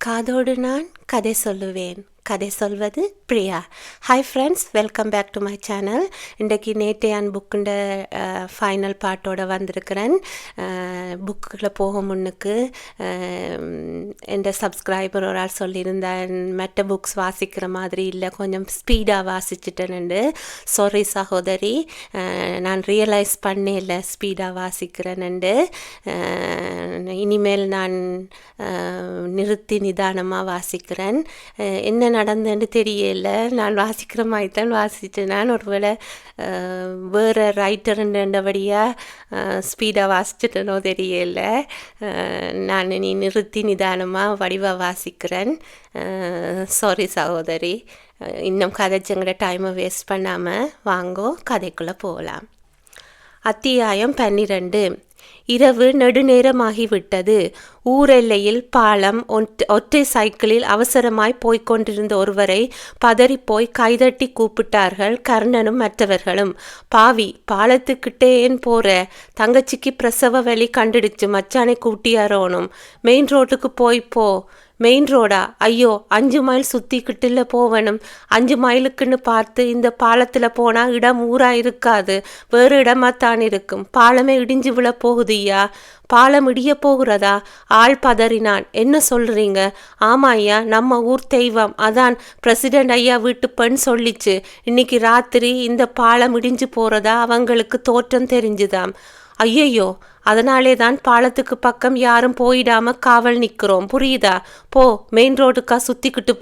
காதோடு நான் கதை சொல்லுவேன். கதை சொல்வது Priya. Hi friends, welcome back to my channel. இன்றைக்கு நேட்டையான் புக்குண்ட ஃபைனல் பார்ட்டோடு வந்திருக்கிறேன். புக்கில் போக முன்னுக்கு என் சப்ஸ்கிரைபர் ஒரு ஆள் சொல்லியிருந்தேன், மற்ற புக்ஸ் வாசிக்கிற மாதிரி இல்லை, கொஞ்சம் ஸ்பீடாக வாசிச்சுட்டேன்னு. சாரி சகோதரி, நான் ரியலைஸ் பண்ணல ஸ்பீடாக வாசிக்கிறேன்னு. இனிமேல் நான் நிறுத்தி நிதானமாக வாசிக்கிறேன். என்ன நடந்தேன்னு தெரியல, நான் வாசிக்கிற மாதிரி தான் வாசித்தேன். நான் ஒருவேளை வேறு ரைட்டருன்றபடியாக ஸ்பீடாக வாசிச்சிட்டனோ தெரியல. நான் நீ நிறுத்தி நிதானமாக வடிவாக வாசிக்கிறேன். சாரி சகோதரி. இன்னும் கதைச்சங்கிற டைமை வேஸ்ட் பண்ணாமல் வாங்கோ கதைக்குள்ளே போகலாம். அத்தியாயம் 12. இரவு நெடுநேரமாகிவிட்டது. ஊரெல்லையில் பாலம் ஒற்றை சைக்கிளில் அவசரமாய் போய்கொண்டிருந்த ஒருவரை பதறிப்போய் கைதட்டி கூப்பிட்டார்கள் கர்ணனும் மற்றவர்களும். பாவி, பாலத்துக்கிட்டே ஏன் போற? தங்கச்சிக்கு பிரசவ வலி கண்டுடுச்சு, மச்சானை கூட்டியாரோனும். மெயின் ரோட்டுக்கு போ. மெயின் ரோடா? ஐயோ, 5 மைல் சுற்றிக்கிட்டுல போவணும். 5 மைலுக்குன்னு பார்த்து இந்த பாலத்தில் போனால் இடம் ஊராக இருக்காது, வேறு இடமாத்தான் இருக்கும். பாலமே இடிஞ்சு விழ போகுதுய்யா. பாலம் இடிய போகிறதா? ஆள் பதறினான். என்ன சொல்கிறீங்க? ஆமாம் ஐயா, நம்ம ஊர் தெய்வம், அதான் பிரசிடென்ட் ஐயா வீட்டு பெண் சொல்லிச்சு. இன்னைக்கு ராத்திரி இந்த பாலம் இடிஞ்சு போகிறதா அவங்களுக்கு தோற்றம் தெரிஞ்சுதாம். ஐயையோ, அதனாலே தான் பாலத்துக்கு பக்கம் யாரும் போயிடாம காவல் நிற்கிறோம், புரியுதா? போ, மெயின் ரோடுக்கா சுற்றிக்கிட்டு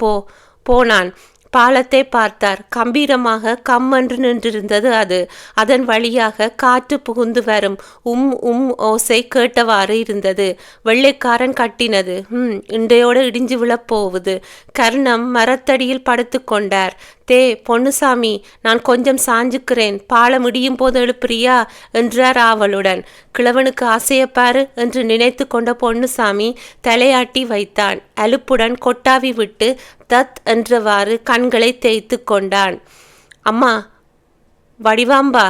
போனான். பாலத்தை பார்த்தார். கம்பீரமாக கம்மென்று நின்றிருந்தது அது. அதன் வழியாக காற்று புகுந்து வரும் ஓசை கேட்டவாறு இருந்தது. வெள்ளைக்காரன் கட்டினது. இண்டையோடு இடிஞ்சு விழப்போகுது. கர்ணம் மரத்தடியில் படுத்து கொண்டார். தே பொன்னுசாமி, நான் கொஞ்சம் சாஞ்சுக்கிறேன், பாலம் இடியும் போது எழுப்புறியா என்றார் ஆவலுடன். கிழவனுக்கு ஆசையப்பாரு என்று நினைத்து கொண்ட பொன்னுசாமி தலையாட்டி வைத்தான். அலுப்புடன் கொட்டாவி விட்டு தத் என்றவாறு கண்களை தேய்த்து கொண்டான். அம்மா, வடிவாம்பா.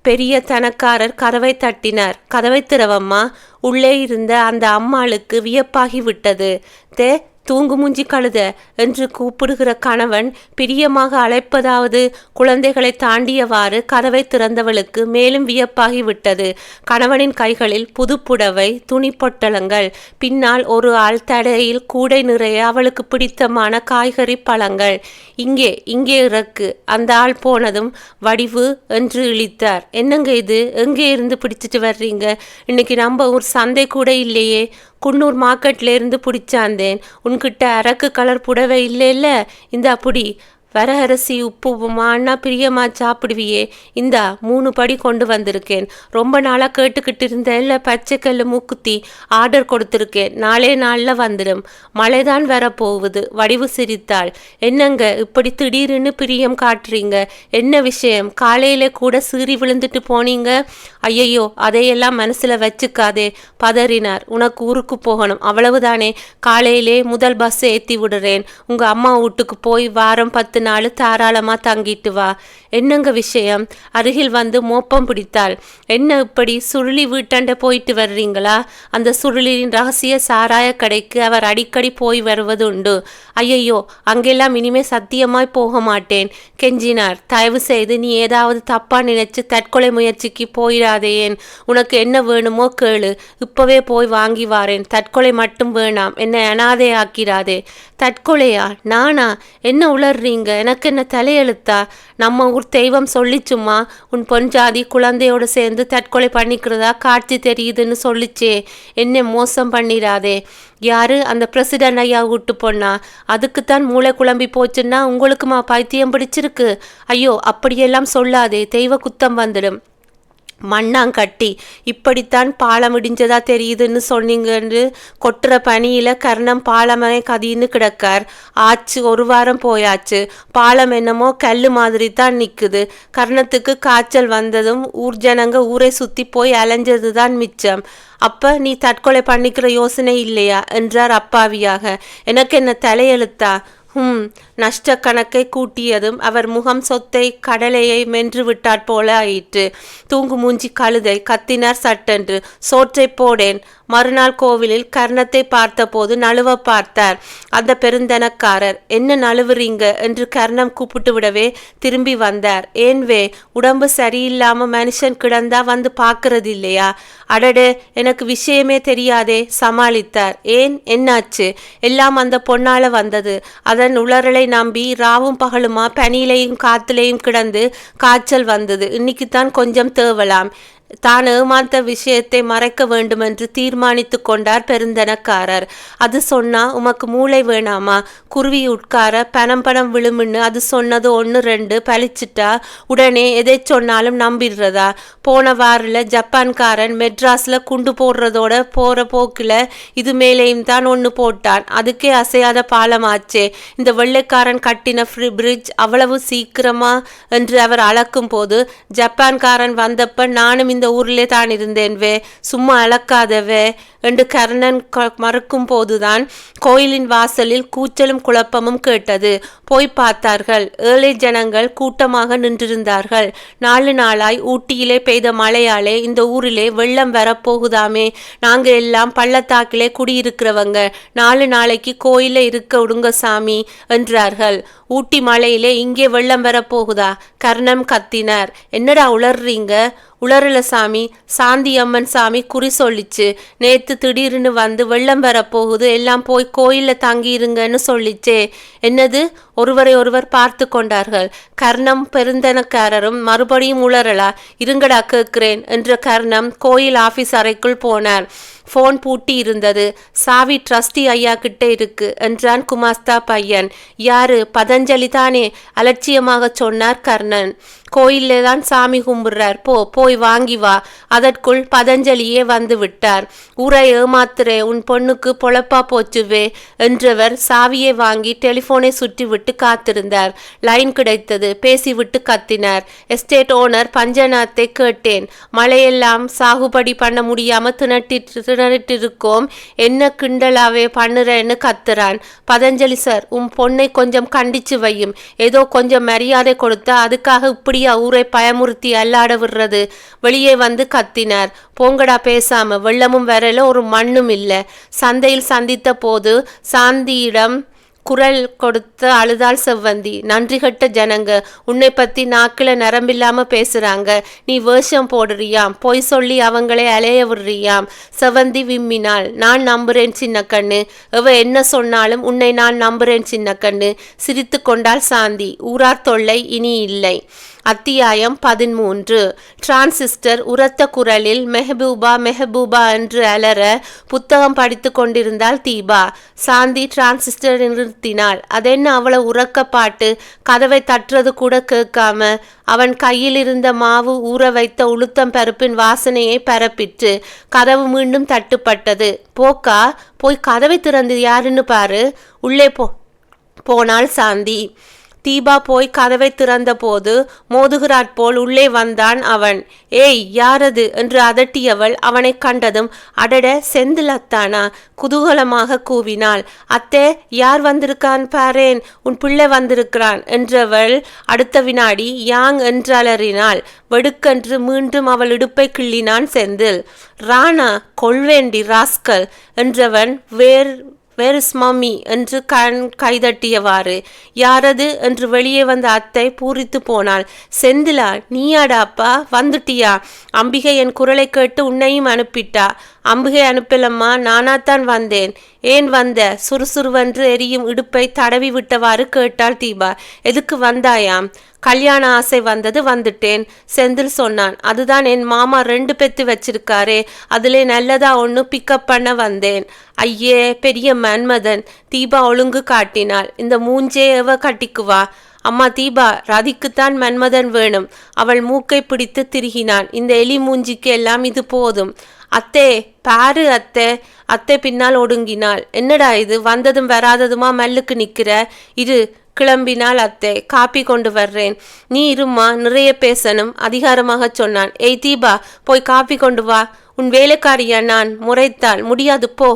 பெரிய தனக்காரர் கதவை தட்டினார். கதவை திறவம்மா. உள்ளே இருந்த அந்த அம்மாளுக்கு வியப்பாகி விட்டது. தே தூங்கு மூஞ்சி கழுத என்று கூப்பிடுகிற கணவன் பிரியமாக அழைப்பதாவது குழந்தைகளை தாண்டியவாறு கதவை திறந்தவளுக்கு மேலும் வியப்பாகி விட்டது. கணவனின் கைகளில் புதுப்புடவை, துணி பொட்டலங்கள், பின்னால் ஒரு ஆள் தடையில் கூடை நிறைய அவளுக்கு பிடித்தமான காய்கறி பழங்கள். இங்கே இறக்கு. அந்த ஆள் போனதும் வடிவு என்று இழித்தார். என்னங்க இது? எங்கே இருந்து பிடிச்சிட்டு வர்றீங்க? இன்னைக்கு நம்ம ஊர் சந்தை கூட இல்லையே. குன்னூர் மார்க்கெட்லேருந்து பிடிச்சாந்தேன். உன்கிட்ட அரக்கு கலர் புடவை இல்லைல்ல? இந்த அப்படி வரகரசி உப்புமான்னா பிரியமா சாப்பிடுவியே. இந்தா 3 படி கொண்டு வந்திருக்கேன். ரொம்ப நாளாக கேட்டுக்கிட்டு இருந்தேன் இல்லை, பச்சைக்கல் மூக்குத்தி ஆர்டர் கொடுத்துருக்கேன். நாளே நாளில் வந்துடும். மழைதான் வரப்போகுது. வடிவு சிரித்தாள். என்னங்க இப்படி திடீர்னு பிரியம் காட்டுறீங்க? என்ன விஷயம்? காலையில கூட சீறி விழுந்துட்டு போனீங்க. ஐயையோ, அதையெல்லாம் மனசில் வச்சுக்காதே, பதறினார். உனக்கு ஊருக்கு போகணும், அவ்வளவுதானே? காலையிலே முதல் பஸ் ஏற்றி விடுறேன். உங்கள் அம்மா வீட்டுக்கு போய் வாரம் 10 நாள் தாராளமாக தங்கிட்டு வா. என்னங்க விஷயம்? அருகில் வந்து மோப்பம் பிடித்தாள். என்ன இப்படி சுருளி வீட்டாண்ட போயிட்டு வர்றீங்களா? அந்த சுருளின் ரகசிய சாராய கடைக்கு அவர் அடிக்கடி போய் வருவது உண்டு. ஐயையோ, அங்கெல்லாம் இனிமே சத்தியமாய் போக மாட்டேன் கெஞ்சினார். தயவு செய்து நீ ஏதாவது தப்பா நினைச்சு தற்கொலை முயற்சிக்கு போயிடாதேன். உனக்கு என்ன வேணுமோ கேளு, இப்பவே போய் வாங்கி வாரேன். தற்கொலை மட்டும் வேணாம், என்னை அனாதை ஆக்கிறாதே. தற்கொலையா? நானா? என்ன உளர்றீங்க? எனக்கு என்ன தலையெழுத்தா? நம்ம ஊர் தெய்வம் சொல்லிச்சும்மா, உன் பொஞ்சாதி குழந்தையோடு சேர்ந்து தற்கொலை பண்ணிக்கிறதா காட்சி தெரியுதுன்னு சொல்லிச்சே. என்ன மோசம் பண்ணிடாதே. யாரு? அந்த பிரசிடென்ட் ஐயா விட்டு பொண்ணா? அதுக்குத்தான் மூளை குழம்பி போச்சுன்னா உங்களுக்குமா பைத்தியம் பிடிச்சிருக்கு? ஐயோ, அப்படியெல்லாம் சொல்லாதே, தெய்வ குத்தம் வந்துடும். மண்ணாங்கட்டி, இப்படித்தான் பாலம் இடிஞ்சதா தெரியுதுன்னு சொன்னீங்கன்னு கொட்டுற பனியில கர்ணம் பாலமே கதின்னு கிடக்கார். ஆச்சு, 1 வாரம் போயாச்சு. பாலம் என்னமோ கல்லு மாதிரி தான் நிற்குது. கர்ணத்துக்கு காய்ச்சல் வந்ததும் ஊர் ஜனங்க ஊரை சுற்றி போய் அலைஞ்சது தான் மிச்சம். அப்ப நீ தற்கொலை பண்ணிக்கிற யோசனை இல்லையா என்றார் அப்பாவியாக. எனக்கு என்ன தலையெழுத்தா? நஷ்ட கணக்கை கூட்டியதும் அவர் முகம் சொத்தை கடலையை மென்று விட்டாற் போல ஆயிற்று. தூங்கு மூஞ்சி கழுதை கத்தினார் சட்டென்று. சோற்றை போடேன். மறுநாள் கோவிலில் கர்ணத்தை பார்த்தபோது நழுவ பார்த்தார் அந்த பெருந்தனக்காரர். என்ன நழுவுறீங்க என்று கர்ணம் கூப்பிட்டு விடவே திரும்பி வந்தார். ஏன்வே, உடம்பு சரியில்லாம மனுஷன் கிடந்தா வந்து பார்க்கறது இல்லையா? அடடே, எனக்கு விஷயமே தெரியாதே சமாளித்தார். ஏன், என்னாச்சு? எல்லாம் அந்த பொன்னால வந்தது. அதன் உளறலை நம்பி ராவும் பகலுமா பனியிலையும் காத்துலையும் கிடந்து காய்ச்சல் வந்தது. இன்னைக்குத்தான் கொஞ்சம் தேவலாம். தான் ஏமாந்த விஷயத்தை மறைக்க வேண்டுமென்று தீர்மானித்து கொண்டார் பெருந்தனக்காரர். அது சொன்னா உமக்கு மூளை வேணாமா? குருவி உட்கார பணம் விழுமுன்னு அது சொன்னது 1-2 பழிச்சிட்டா உடனே எதை சொன்னாலும் நம்பிடுறதா? போன வாரில் ஜப்பான்காரன் மெட்ராஸில் குண்டு போடுறதோட போகிற போக்கில் இது மேலேயும் தான் 1 போட்டான். அதுக்கே அசையாத பாலமாச்சே. இந்த வெள்ளைக்காரன் கட்டின பிரிட்ஜ் அவ்வளவு சீக்கிரமா என்று அவர் அளக்கும் போது, ஜப்பான்காரன் வந்தப்ப நானும் இந்த ஊரிலே தான் இருந்தேன்வே, சும்மா அளக்காதவே என்று கர்ணன் மறுக்கும் போதுதான் கோயிலின் வாசலில் கூச்சலும் குழப்பமும் கேட்டது. போய் பார்த்தார்கள். ஏழை ஜனங்கள் கூட்டமாக நின்றிருந்தார்கள். 4 நாளாய் ஊட்டியிலே பெய்த மழையாலே இந்த ஊரிலே வெள்ளம் வரப்போகுதாமே. நாங்க எல்லாம் பள்ளத்தாக்கிலே குடியிருக்கிறவங்க. 4 நாளைக்கு கோயில இருக்க விடுங்க சாமி என்றார்கள். ஊட்டி மலையிலே இங்கே வெள்ளம் வரப்போகுதா? கர்ணம் கத்தினார். என்னடா உளர்றீங்க? உளறல சாமி, சாந்தி அம்மன் சாமி குறி சொல்லிச்சு. நேத்து திடீர்னு வந்து வெள்ளம் வரப்போகுது, எல்லாம் போய் கோயிலில் தங்கியிருங்கன்னு சொல்லிச்சே. என்னது? ஒருவரை ஒருவர் பார்த்து கொண்டார்கள். கர்ணம் பெருந்தனக்காரரும் மறுபடியும் உளறலா? இருங்கடா கேட்கிறேன் என்ற கர்ணம் கோயில் ஆபீஸ் அறைக்குள் போனார். போன் பூட்டி இருந்தது. சாவி ட்ரஸ்டி ஐயா கிட்ட இருக்கு என்றான் குமாஸ்தா பையன். யாரு? பதஞ்சலி தானே, அலட்சியமாக சொன்னார் கர்ணன். கோயிலே தான் சாமி கும்பிடுறார், போய் வாங்கி வா. அதற்குள் பதஞ்சலியே வந்து விட்டார். ஊரை ஏமாத்துறே, உன் பொண்ணுக்கு பொழப்பா போச்சுவே என்றவர் சாவியை வாங்கி டெலிஃபோனை சுற்றி விட்டு காத்திருந்தார். லைன் கிடைத்தது. பேசிவிட்டு கத்தினார். எஸ்டேட் ஓனர் பஞ்சநாத்தை கேட்டேன். மழையெல்லாம் சாகுபடி பண்ண முடியாம திணறிட்டிருக்கோம். என்ன கிண்டலாவே பண்ணுறேன்னு கத்துறான். பதஞ்சலி சார், உன் பொண்ணை கொஞ்சம் கண்டிச்சு வையும். ஏதோ கொஞ்சம் மரியாதை கொடுத்தா அதுக்காக இப்படி ஊரை பயமுறுத்தி அல்லாட விடுறது. வெளியே வந்து கத்தினார். போங்கடா பேசாம, வெள்ளமும் வரல, ஒரு மண்ணும் இல்லை. சந்தையில் சந்தித்த போது சாந்தியிடம் குரல் கொடுத்து அழுதாள் செவ்வந்தி. நன்றி கட்ட ஜனங்க, உன்னை பத்தி நாக்கில நரம்பில்லாம பேசுறாங்க. நீ வேஷம் போடுறியாம், பொய் சொல்லி அவங்களை அலைய விடுறியாம். செவ்வந்தி விம்மினாள். நான் நம்புறேன் சின்ன கண்ணு. எவ என்ன சொன்னாலும் உன்னை நான் நம்புறேன் சின்ன கண்ணு. சிரித்து கொண்டாள் சாந்தி. ஊரார் தொல்லை இனி இல்லை. அத்தியாயம் 13. டிரான்சிஸ்டர் உரத்த குரலில் மெஹபூபா மெஹபூபா என்று அலற புத்தகம் படித்து கொண்டிருந்தாள் தீபா. சாந்தி டிரான்சிஸ்டர் நிறுத்தினாள். அதென்ன அவ்வளவு உறக்க பாட்டு? கதவை தட்டுறது கூட கேட்காம அவன் கையில் இருந்த மாவு ஊற வைத்த உளுத்தம் பருப்பின் வாசனையை பரப்பிற்று. கதவு மீண்டும் தட்டுப்பட்டது. போக்கா, போய் கதவை திறந்து யாருன்னு பாரு. உள்ளே போனாள் சாந்தி. தீபா போய் கதவை திறந்த போது மோதுகிறாற்போல் உள்ளே வந்தான் அவன். ஏய், யாரது என்று அதட்டியவள் அவனை கண்டதும் அடட செந்திலத்தானா குதூகலமாக கூவினாள். அத்தே, யார் வந்திருக்கான் பாரேன், உன் பிள்ளை வந்திருக்கிறான் என்றவள் அடுத்த வினாடி யாங் என்றலறினாள். வெடுக்கென்று மீண்டும் அவள் இடுப்பை கிள்ளினான் செந்தில். ராணா, கொள்வேண்டி ராஸ்கல் என்றவன் வேர் இஸ் மம்மி என்று கைதட்டியவாறு. யாரது என்று வெளியே வந்த அத்தை பூரித்து போனாள். செந்திலா, நீயாடாப்பா, வந்துட்டியா? அம்பிகை என் குரலை கேட்டு உன்னையும் அனுப்பிட்டா. அம்பிகை அனுப்பலம்மா, நானாத்தான் வந்தேன். ஏன் வந்த? சுறுசுறுவென்று எரியும் இடுப்பை தடவி விட்டவாறு கேட்டாள் தீபா. எதுக்கு வந்தாயாம்? கல்யாண ஆசை வந்தது, வந்துட்டேன். செந்தில் சொன்னான். அதுதான் என் மாமா 2 பெத்து வச்சிருக்காரே, அதிலே நல்லதா ஒன்று பிக்கப் பண்ண வந்தேன். ஐயே, பெரிய மன்மதன். தீபா ஒழுங்கு காட்டினாள். இந்த மூஞ்சே எவ கட்டிக்குவா? அம்மா தீபா, ரதிக்குத்தான் மன்மதன் வேணும். அவள் மூக்கை பிடித்து திருகினான். இந்த எலி மூஞ்சிக்கு எல்லாம் இது போதும். அத்தே பாரு அத்தே. அத்தை பின்னால் ஒடுங்கினாள். என்னடா இது, வந்ததும் வராததுமா மல்லுக்கு நிற்கிற? இரு, கிளம்பினாள் அத்தை. காப்பி கொண்டு வர்றேன். நீ இரும்மா, நிறைய பேசணும் அதிகாரமாக சொன்னான். ஏய் தீபா, போய் காப்பி கொண்டு வா. உன் வேலைக்காரியா நான்? முறைத்தாள். முடியாது போ.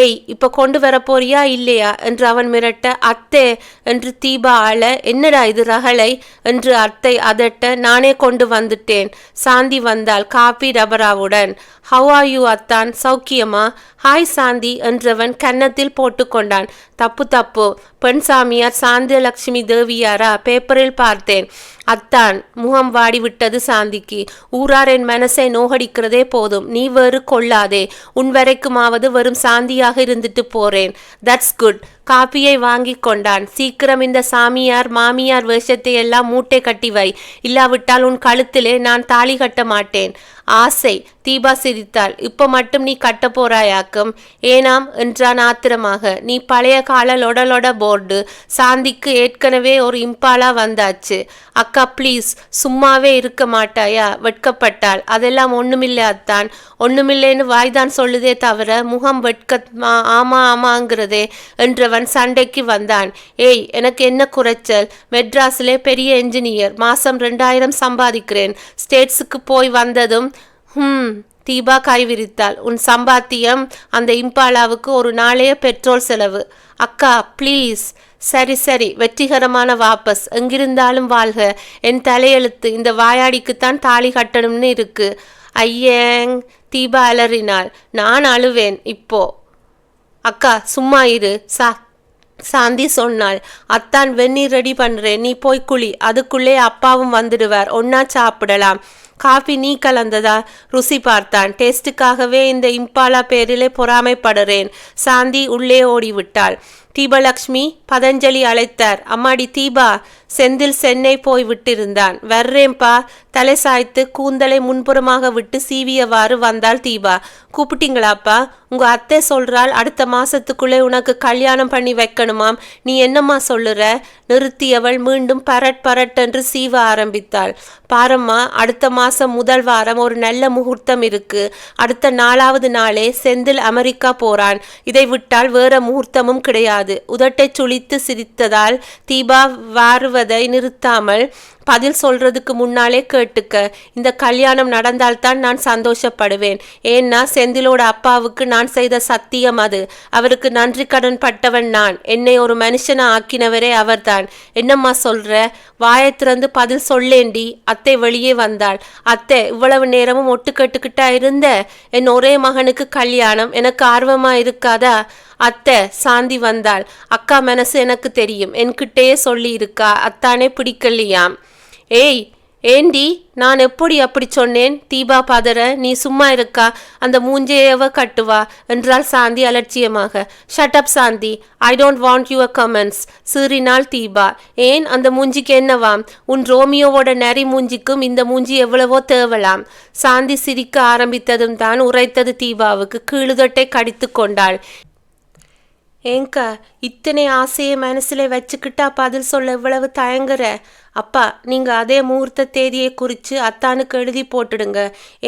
ஏய் இப்போ கொண்டு வர போறியா இல்லையா என்று அவன் மிரட்ட, அத்தே என்று தீபா அழ, என்னடா இது ரகளை என்று அத்தை அதட்ட, நானே கொண்டு வந்துட்டேன். சாந்தி வந்தாள் காபி ரபராவுடன். ஹவ் ஆர் யூ அத்தான், சௌக்கியமா? ஹாய் சாந்தி என்றவன் கன்னத்தில் போட்டுக்கொண்டான். தப்பு பெண் சாமியார் சாந்திலட்சுமி தேவியாரா? பேப்பரில் பார்த்தேன். அத்தான் முகம் வாடிவிட்டது சாந்திக்கு. ஊரார் என் மனசை நோகடிக்கிறதே போதும், நீ வேறு கொள்ளாதே. உன் வரைக்குமாவது வெறும் சாந்தியாக இருந்துட்டு போறேன். That's good. காப்பியை வாங்கி கொண்டான். சீக்கிரம் இந்த சாமியார் மாமியார் வேஷத்தை எல்லாம் மூட்டை கட்டி வை, இல்லாவிட்டால் உன் கழுத்திலே நான் தாலி கட்ட மாட்டேன். ஆசை. தீபா சிரித்தாள். இப்போ மட்டும் நீ கட்ட போறாயாக்கும். ஏனாம் என்றான் ஆத்திரமாக. நீ பழைய கால லொட போர்டு. சாந்திக்கு ஏற்கனவே ஒரு இம்பாலா வந்தாச்சு. அக்கா ப்ளீஸ், சும்மாவே இருக்க மாட்டாயா? வெட்கப்பட்டாள். அதெல்லாம் ஒண்ணுமில்லை அத்தான். ஒண்ணுமில்லைன்னு வாய்தான் சொல்லுதே தவிர முகம் ஆமாங்கிறதே என்றவன் சண்டைக்கு வந்தான். ஏய், எனக்கு என்ன குறைச்சல்? மெட்ராஸிலே பெரிய என்ஜினியர், மாசம் 2000 சம்பாதிக்கிறேன். ஸ்டேட்ஸுக்கு போய் வந்ததும் தீபா கைவிரித்தாள். உன் சம்பாத்தியம் அந்த இம்பாலாவுக்கு ஒரு நாளைய பெட்ரோல் செலவு. அக்கா ப்ளீஸ். சரி, வெற்றிகரமான வாபஸ். எங்கிருந்தாலும் வாழ்க. என் தலையெழுத்து. இந்த வாயாடிக்குத்தான் தாலி கட்டணும்னு இருக்கு. ஐயேங். தீபா அலறினாள். நான் அழுவேன் இப்போ. அக்கா சும்மா இரு. சாந்தி சொன்னாள். அத்தான் வெந்நீர் ரெடி பண்றேன், நீ போய் குளி. அதுக்குள்ளே அப்பாவும் வந்துடுவார், ஒன்னா சாப்பிடலாம். காஃபி நீ கலந்ததா? ருசி பார்த்தான். டேஸ்டுக்காகவே இந்த இம்பாலா பேரிலே பொறாமைப்படுறேன். சாந்தி உள்ளே ஓடிவிட்டாள். தீபலக்ஷ்மி, பதஞ்சலி அழைத்தார். அம்மாடி தீபா. செந்தில் சென்னை போய் விட்டிருந்தான். வர்றேன்பா. தலை சாய்த்து கூந்தலை முன்புறமாக விட்டு சீவியவாறு வந்தாள் தீபா. கூப்பிட்டீங்களாப்பா? உங்க அத்தை சொல்றாள் அடுத்த மாசத்துக்குள்ளே உனக்கு கல்யாணம் பண்ணி வைக்கணுமாம். நீ என்னம்மா சொல்லுற? நிறுத்தியவள் மீண்டும் பரட் என்று சீவ ஆரம்பித்தாள். பாரம்மா, அடுத்த மாசம் முதல் வாரம் ஒரு நல்ல முகூர்த்தம் இருக்கு. அடுத்த 4வது நாளே செந்தில் அமெரிக்கா போறான். இதை விட்டால் வேற முகூர்த்தமும் கிடையாது. உதட்டை சுளித்து சிரித்ததால் தீபா வாருவதை நிறுத்தாமல், பதில் சொல்றதுக்கு முன்னாலே கேட்டுக்க. இந்த கல்யாணம் நடந்தால்தான் நான் சந்தோஷப்படுவேன். ஏன்னா செந்திலோட அப்பாவுக்கு நான் செய்த சத்தியம் அது. அவருக்கு நன்றி கடன் பட்டவன் நான். என்னை ஒரு மனுஷனை ஆக்கினவரே அவர்தான். என்னம்மா சொல்ற? வாயை திறந்து பதில் சொல்லேண்டி. அத்தை வெளியே வந்தாள். அத்தை, இவ்வளவு நேரமும் ஒட்டு கட்டுக்கிட்டா இருந்த? என் ஒரே மகனுக்கு கல்யாணம், எனக்கு ஆர்வமா இருக்காதா? அத்தை. சாந்தி வந்தாள். அக்கா மனசு எனக்கு தெரியும், என்கிட்டயே சொல்லி இருக்கா. அத்தானே பிடிக்கலையாம். ஏய் ஏண்டி, நான் அப்படி சொன்னேன்? தீபா பதற. நீ சும்மா இருக்கா? அந்த மூஞ்சையவ கட்டுவா என்றாள் சாந்தி அலட்சியமாக. Shut up Shanti, I don't want your comments சீறினாள் தீபா. ஏன், அந்த மூஞ்சிக்கு என்னவாம்? உன் ரோமியோவோட நரி மூஞ்சிக்கும் இந்த மூஞ்சி எவ்வளவோ தேவலாம். சாந்தி சிரிக்க ஆரம்பித்ததும் தான் உரைத்தது தீபாவுக்கு. கீழுதட்டை கடித்து கொண்டாள். ஏங்கா, இத்தனை ஆசையை மனசுல வச்சுக்கிட்டா பதில் சொல்ல இவ்வளவு தயங்குற? அப்பா, நீங்க அதே முகூர்த்த தேதியை குறித்து அத்தானுக்கு எழுதி போட்டுடுங்க.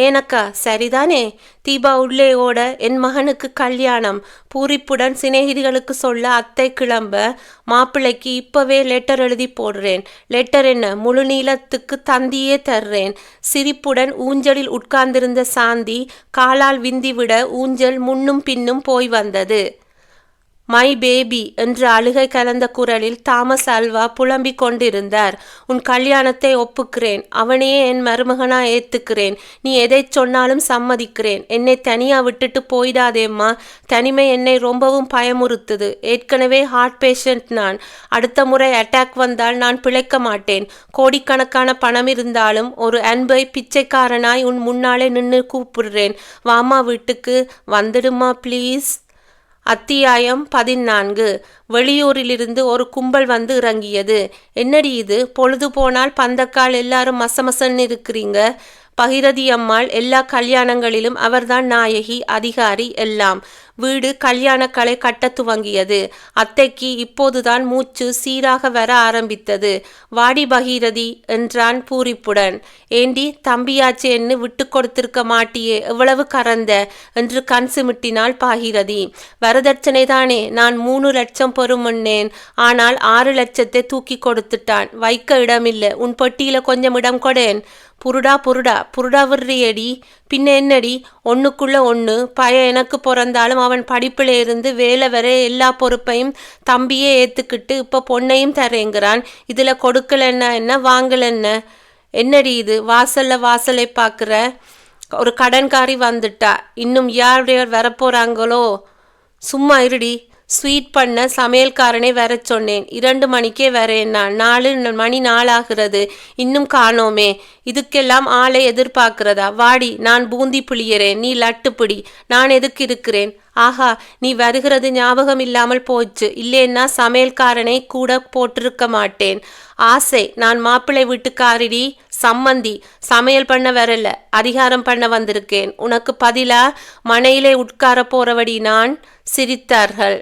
ஏனக்கா, சரிதானே? தீபா உள்ளே ஓட, என் மகனுக்கு கல்யாணம். பூரிப்புடன் சிநேகிதிகளுக்கு சொல்ல அத்தை கிளம்ப, மாப்பிள்ளைக்கு இப்பவே லெட்டர் எழுதி போடுறேன். லெட்டர் என்ன, முழு நீளத்துக்கு தந்தியே தர்றேன். சிரிப்புடன் ஊஞ்சலில் உட்கார்ந்திருந்த சாந்தி காலால் விந்திவிட ஊஞ்சல் முன்னும் பின்னும் போய் வந்தது. மை பேபி என்று அழுகை கலந்த குரலில் தாமஸ் அல்வா புலம்பிக் கொண்டிருந்தார். உன் கல்யாணத்தை ஒப்புக்கிறேன். அவனையே என் மருமகனா ஏத்துக்கிறேன். நீ எதை சொன்னாலும் சம்மதிக்கிறேன். என்னை தனியா விட்டுட்டு போயிடாதேம்மா. தனிமை என்னை ரொம்பவும் பயமுறுத்துது. ஏற்கனவே ஹார்ட் பேஷண்ட் நான். அடுத்த முறை அட்டாக் வந்தால் நான் பிழைக்க மாட்டேன். கோடிக்கணக்கான பணம் இருந்தாலும் ஒரு அன்பை பிச்சைக்காரனாய் உன் முன்னாலே நின்று கூப்பிடுறேன். வாமா வீட்டுக்கு வந்துடுமா ப்ளீஸ். அத்தியாயம் 14. வெளியூரிலிருந்து ஒரு கும்பல் வந்து இறங்கியது. என்னடி இது, பொழுது போனால் பந்தக்கால் எல்லாரும் மசமசன்னு இருக்கிறீங்க. பகிரதி அம்மாள் எல்லா கல்யாணங்களிலும் அவர்தான் நாயகி, அதிகாரி எல்லாம். வீடு கல்யாணக்கலை கட்ட துவங்கியது. அத்தைக்கு இப்போதுதான் மூச்சு சீராக வர ஆரம்பித்தது. வாடி பகீரதி என்றான் பூரிப்புடன். ஏண்டி, தம்பியாச்சேன்னு விட்டு கொடுத்திருக்க மாட்டியே, எவ்வளவு கறந்த என்று கண் சிமிட்டினாள் பாகீரதி. வரதட்சணை தானே, நான் 3 லட்சம் பெறுமுன்னேன். ஆனால் 6 லட்சத்தை தூக்கி கொடுத்துட்டான். வைக்க இடமில்லை. உன் பொட்டியில கொஞ்சம் இடம் கொடேன். புருடா விடுறியடி. பின்ன என்னடி, ஒன்றுக்குள்ள ஒன்று. பய எனக்கு பிறந்தாலும் அவன் படிப்புல இருந்து வேலை வரை எல்லா பொறுப்பையும் தம்பியே ஏத்துக்கிட்டு இப்போ பொண்ணையும் தரேங்கிறான். இதுல கொடுக்கலன்னா என்ன, வாங்கலன்னா என்னடி இது? வாசலை பார்க்குற ஒரு கடன்காரி வந்துட்டா, இன்னும் யார் வரப்போறாங்களோ? சும்மா இருடி. ஸ்வீட் பண்ண சமையல்காரனே வர சொன்னேன், 2 மணிக்கே வரேன்னா 4 மணி நாளாகிறது, இன்னும் காணோமே. இதுக்கெல்லாம் ஆளை எதிர்பார்க்கிறதா? வாடி, நான் பூந்தி புளியறேன், நீ லட்டு பிடி, நான் எதுக்கு இருக்கிறேன்? ஆஹா, நீ வருகிறது ஞாபகம் இல்லாமல் போச்சு, இல்லைன்னா சமையல்காரனை கூட போட்டிருக்க மாட்டேன். ஆசை, நான் மாப்பிள்ளை வீட்டுக்காரிடி, சம்மந்தி, சமையல் பண்ண வரல, அதிகாரம் பண்ண வந்திருக்கேன். உனக்கு பதிலா மனையிலே உட்கார போறவடி நான். சிரித்தார்கள்.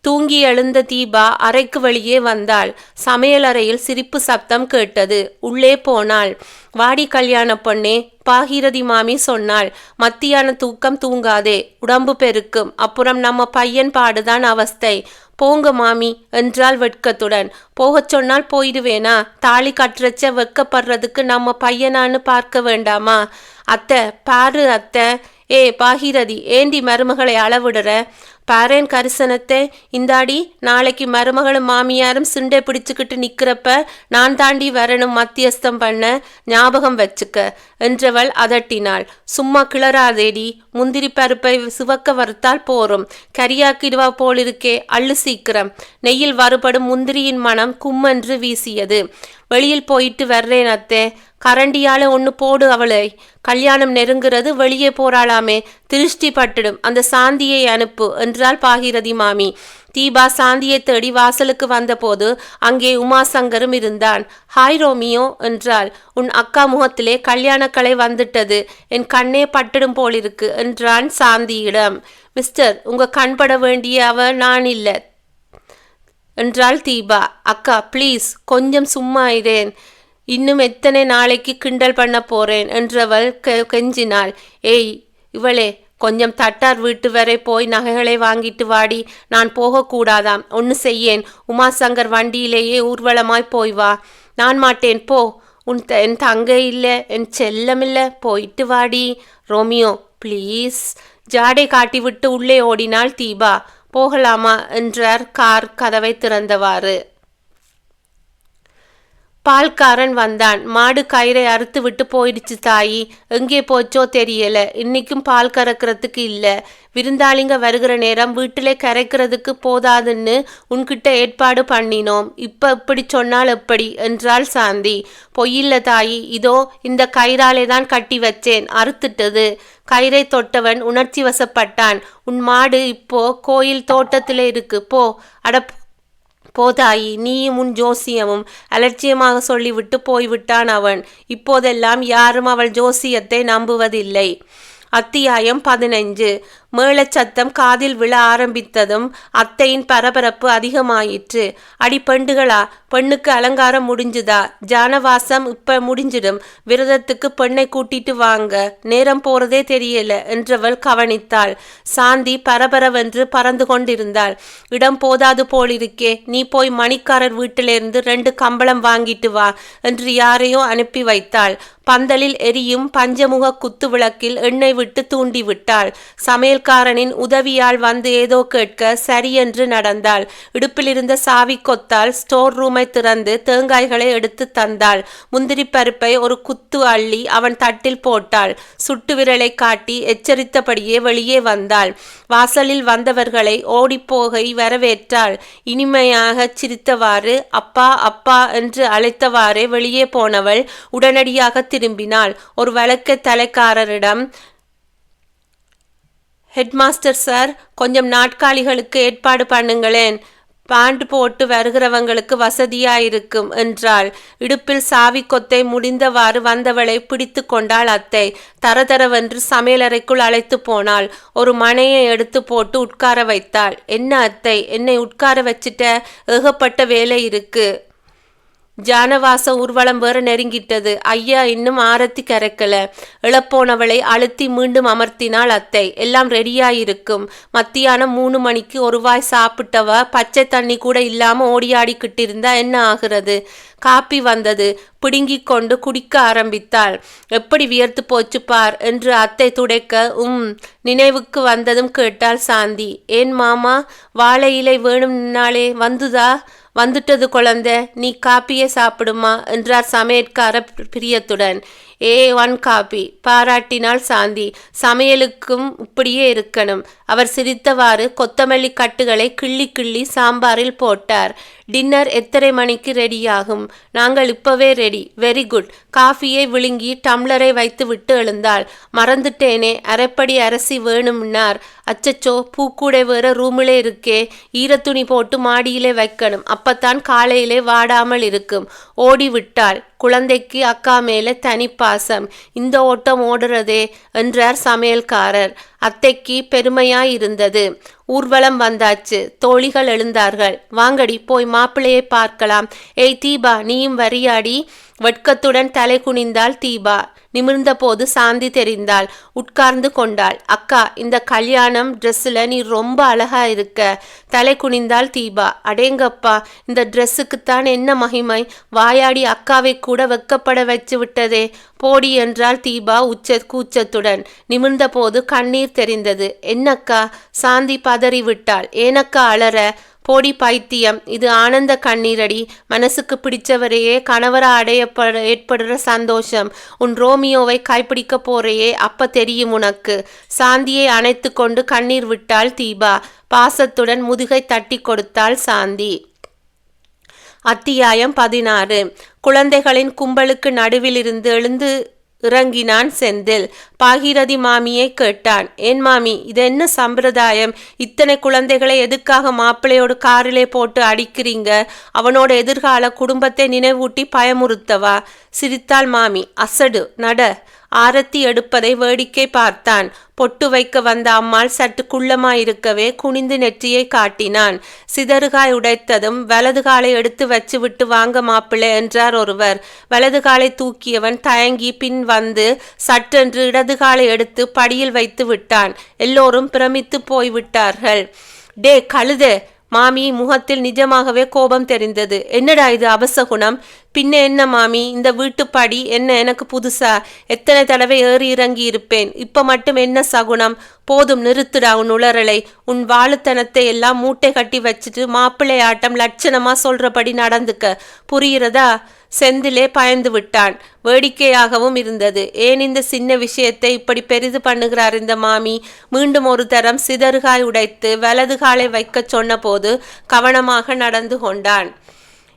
தூங்கி எழுந்த தீபா அறைக்கு வெளியே வந்தாள். சமையலறையில் சிரிப்பு சப்தம் கேட்டது. உள்ளே போனாள். வாடி கல்யாண பொண்ணே, பாகீரதி மாமி சொன்னாள். மத்தியான தூக்கம் தூங்காதே, உடம்பு பெருக்கும், அப்புறம் நம்ம பையன் பாடுதான் அவஸ்தை. போங்க மாமி என்றாள் வெட்கத்துடன். போகச் சொன்னால் போயிடுவேனா? தாலி கட்டுறச்ச வெட்கப்படுறதுக்கு நம்ம பையனான்னு பார்க்க வேண்டாமா? அத்தை பாரு அத்தை. ஏ பாகீரதி, ஏண்டி மருமகளை அளவிடுற? பாரேன் கரிசனத்தை, இந்தாடி, நாளைக்கு மருமகளும் மாமியாரும் சிண்டை பிடிச்சுக்கிட்டு நிற்கிறப்ப நான் தாண்டி வரணும் மத்தியஸ்தம் பண்ண, ஞாபகம் வச்சுக்க என்றவள் அதட்டினாள். சும்மா கிளறாதேடி, முந்திரி பருப்பை சிவக்க வறுத்தால் போரும், கரியாக்கிடுவா போலிருக்கே, அள்ளு சீக்கிரம். நெய்யில் வறுபடும் முந்திரியின் மனம் கும்மென்று வீசியது. வெளியில் போயிட்டு வர்றேன் அத்தே. கரண்டியால ஒன்று போடு அவளை. கல்யாணம் நெருங்குறது, வெளியே போறாளாமே, திருஷ்டி பட்டுடும், அந்த சாந்தியை அனுப்பு என்றாள் பாகீரதி மாமி. தீபா சாந்தியை தேடி வாசலுக்கு வந்தபோது அங்கே உமாசங்கரும் இருந்தான். ஹாய் ரோமியோ என்றாள். உன் அக்கா முகத்திலே கல்யாணக்கலை வந்துட்டது, என் கண்ணே பட்டுடும் போலிருக்கு என்றான் சாந்தியிடம். மிஸ்டர், உங்க கண்பட வேண்டிய அவ நான் இல்லை என்றாள் தீபா. அக்கா ப்ளீஸ், கொஞ்சம் சும்மா இரேன், இன்னும் எத்தனை நாளைக்கு கிண்டல் பண்ண போறேன் என்றவள் கெஞ்சினாள். ஏய் இவளே, கொஞ்சம் தட்டார் வீட்டு வரை போய் நகைகளை வாங்கிட்டு வாடி. நான் போகக்கூடாதாம், ஒன்று செய்யேன், உமாசங்கர் வண்டியிலேயே ஊர்வலமாய் போய் வா. நான் மாட்டேன், போ. என் தங்கை இல்லை, என் செல்லம் இல்லை, போயிட்டு வாடி. Romeo please. ஜாடை காட்டிவிட்டு உள்ளே ஓடினாள் தீபா. போகலாமா என்றார் கார் கதவை திறந்தவாறு. பால்காரன் வந்தான். மாடு கயிறை அறுத்து விட்டு போயிடுச்சு தாயி, எங்கே போச்சோ தெரியல, இன்னைக்கும் பால் கறக்கிறதுக்கு இல்லை. விருந்தாளிங்க வருகிற நேரம் வீட்டிலே கரைக்கிறதுக்கு போதாதுன்னு உன்கிட்ட ஏற்பாடு பண்ணினோம், இப்ப இப்படி சொன்னால் எப்படி என்றாள் சாந்தி. பொய்யில்ல தாயி, இதோ இந்த கயிறாலே தான் கட்டி வச்சேன், அறுத்துட்டது. கயிறை தொட்டவன் உணர்ச்சி வசப்பட்டான். உன் மாடு இப்போ கோயில் தோட்டத்திலே இருக்கு, போ. அட போதாயி, நீயும் உன் ஜோசியமும் அலட்சியமாக சொல்லிவிட்டு போய்விட்டான் அவன். இப்போதெல்லாம் யாரும் அவள் ஜோசியத்தை நம்புவதில்லை. அத்தியாயம் 15. மேளச்சத்தம் காதில் விழ ஆரம்பித்ததும் அத்தையின் பரபரப்பு அதிகமாயிற்று. அடி பெண்டுகளா, பெண்ணுக்கு அலங்காரம் முடிஞ்சுதா? ஜானவாசம் இப்ப முடிஞ்சிடும், விரதத்துக்கு பெண்ணை கூட்டிட்டு வாங்க, நேரம் போறதே தெரியல என்றவள் கவனித்தாள். சாந்தி பரபரவென்று பறந்து கொண்டிருந்தாள். இடம் போதாது போலிருக்கே, நீ போய் மணிக்காரர் வீட்டிலிருந்து 2 கம்பளம் வாங்கிட்டு வா என்று யாரையோ அனுப்பி வைத்தாள். பந்தலில் எரியும் பஞ்சமுக குத்து விளக்கில் எண்ணெய் விட்டு தூண்டி விட்டாள். சமையல்காரனின் உதவியால் வந்து ஏதோ கேட்க சரியென்று நடந்தாள். இடுப்பிலிருந்த சாவி கொத்தால் ஸ்டோர் ரூமை திறந்து தேங்காய்களை எடுத்து தந்தாள். முந்திரி பருப்பை ஒரு குத்து அள்ளி அவன் தட்டில் போட்டாள். சுட்டு விரலை காட்டி எச்சரித்தபடியே வெளியே வந்தாள். வாசலில் வந்தவர்களை ஓடிப்போகை வரவேற்றாள். இனிமையாக சிரித்தவாறு அப்பா அப்பா என்று அழைத்தவாறே வெளியே போனவள் உடனடியாக திரும்பினாள். ஒரு வழக்கு தலைக்காரரிடம், ஹெட்மாஸ்டர் சார், கொஞ்சம் நாட்காலிகளுக்கு ஏற்பாடு பண்ணுங்களேன், பாண்டு போட்டு வருகிறவங்களுக்கு வசதியாயிருக்கும் என்றாள். இடுப்பில் சாவி கொத்தை முடிந்தவாறு வந்தவளை பிடித்து கொண்டாள் அத்தை. தரதரவென்று சமையலறைக்குள் அழைத்து போனாள். ஒரு மனையை எடுத்து போட்டு உட்கார வைத்தாள். என்ன அத்தை, என்னை உட்கார வச்சிட்ட, ஏகப்பட்ட வேலை இருக்கு. ஜானவாச ஊர்வலம் வேற நெருங்கிட்டது. ஐயா இன்னும் ஆரத்தி கரைக்கல. இழப்போனவளை அழுத்தி மீண்டும் அமர்த்தினாள் அத்தை. எல்லாம் ரெடியாயிருக்கும். மத்தியானம் 3 மணிக்கு ஒரு வாய் சாப்பிட்டவ பச்சை தண்ணி கூட இல்லாம ஓடியாடிக்கிட்டு இருந்தா என்ன ஆகிறது? காப்பி வந்தது. பிடுங்கிக் கொண்டு குடிக்க ஆரம்பித்தாள். எப்படி வியர்த்து போச்சு பார் என்று அத்தை துடைக்க, நினைவுக்கு வந்ததும் கேட்டாள் சாந்தி. ஏன் மாமா, வாழை இலை வேணும்னாலே வந்துட்டது குழந்தை, நீ காப்பியே சாப்பிடுமா என்றார் சமையற்கார பிரியத்துடன். 1 காப்பி பாராட்டினாள் சாந்தி. சமையலுக்கும் இப்படியே இருக்கணும். அவர் சிரித்தவாறு கொத்தமல்லி கட்டுகளை கிள்ளி கிள்ளி சாம்பாரில் போட்டார். டின்னர் எத்தனை மணிக்கு ரெடியாகும்? நாங்கள் இப்பவே ரெடி. Very good. காஃபியை விழுங்கி டம்ளரை வைத்து விட்டு எழுந்தாள். மறந்துட்டேனே, அரைப்படி அரிசி வேணும்னார். அச்சச்சோ, பூக்கூடை வேற ரூமிலே இருக்கே. ஈரத்துணி போட்டு மாடியிலே வைக்கணும், அப்பத்தான் காலையிலே வாடாமல் இருக்கும். ஓடிவிட்டாள். குழந்தைக்கு அக்கா மேலே தனி பாசம். இந்த ஓட்டம் ஓடுறதே என்றார் சமையல்காரர். அத்தைக்கு பெருமையாயிருந்தது. ஊர்வலம் வந்தாச்சு. தோழிகள் எழுந்தார்கள். வாங்கடி, போய் மாப்பிள்ளையை பார்க்கலாம். ஏய் தீபா, நீயும் வரியாடி? வெட்கத்துடன் தலை குனிந்தாள் தீபா. நிமிர்ந்த போது சாந்தி தெரிந்தாள். உட்கார்ந்து கொண்டாள். அக்கா, இந்த கல்யாணம் ட்ரெஸ்ஸில் நீ ரொம்ப அழகா இருக்க. தலை குனிந்தாள் தீபா. அடேங்கப்பா, இந்த ட்ரெஸ்ஸுக்குத்தான் என்ன மகிமை? வாயாடி அக்காவை கூட வெக்கப்பட வச்சு விட்டதே. போடி என்றாள் தீபா கூச்சத்துடன். நிமிர்ந்த போது கண்ணீர் தெரிந்தது. என்னக்கா? சாந்தி பதறிவிட்டாள். ஏனக்கா அலற? போடி பைத்தியம், இது ஆனந்த கண்ணீரடி. மனசுக்கு பிடிச்சவரையே கணவரா ஏற்படுற சந்தோஷம். உன் ரோமியோவை கைப்பிடிக்க போறையே, அப்ப தெரியும் உனக்கு. சாந்தியை அணைத்து கொண்டு கண்ணீர் விட்டாள் தீபா. பாசத்துடன் முதுகை தட்டி கொடுத்தாள் சாந்தி. அத்தியாயம் 16. குழந்தைகளின் கும்பலுக்கு நடுவிலிருந்து எழுந்து இறங்கினான் செந்தில். பாகீரதி மாமியை கேட்டான். ஏன் மாமி, இது என்ன சம்பிரதாயம்? இத்தனை குழந்தைகளை எதுக்காக மாப்பிள்ளையோடு காரிலே போட்டு அடிக்கிறீங்க? அவனோட எதிர்கால குடும்பத்தை நினைவூட்டி பயமுறுத்தவா? சிரித்தாள் மாமி. அசடு நட. ஆரத்தி எடுப்பதை வேடிக்கை பார்த்தான். பொட்டு வைக்க வந்த அம்மாள் சற்று குள்ளமாயிருக்கவே குனிந்து நெற்றியை காட்டினான். சிதறுகாய் உடைத்ததும் வலது காலை எடுத்து வச்சு விட்டு வாங்க மாப்பிள்ளை என்றார் ஒருவர். வலது காலை தூக்கியவன் தயங்கி பின் வந்து சட்டென்று இடது காலை எடுத்து படியில் வைத்து விட்டான். எல்லோரும் பிரமித்து போய்விட்டார்கள். டே கழுதே! மாமி முகத்தில் நிஜமாகவே கோபம் தெரிந்தது. என்னடா இது அபசகுணம்? பின்ன என்ன மாமி, இந்த வீட்டுப்படி என்ன எனக்கு புதுசா? எத்தனை தடவை ஏறி இறங்கி இருப்பேன். இப்ப மட்டும் என்ன சகுனம்? போதும், நிறுத்துடா உன் உளறலை. உன் வாழுத்தனத்தை எல்லாம் மூட்டை கட்டி வச்சுட்டு மாப்பிள்ளை ஆட்டம் லட்சணமா சொல்றபடி நடந்துக்க. புரிகிறதா? செந்திலே பயந்து விட்டான். வேடிக்கையாகவும் இருந்தது. ஏன் இந்த சின்ன விஷயத்தை இப்படி பெரிது பண்ணுகிறார் இந்த மாமி? மீண்டும் ஒரு தரம் சிதறுகாய் உடைத்து வலது காலை வைக்க சொன்ன போது கவனமாக நடந்து கொண்டான்.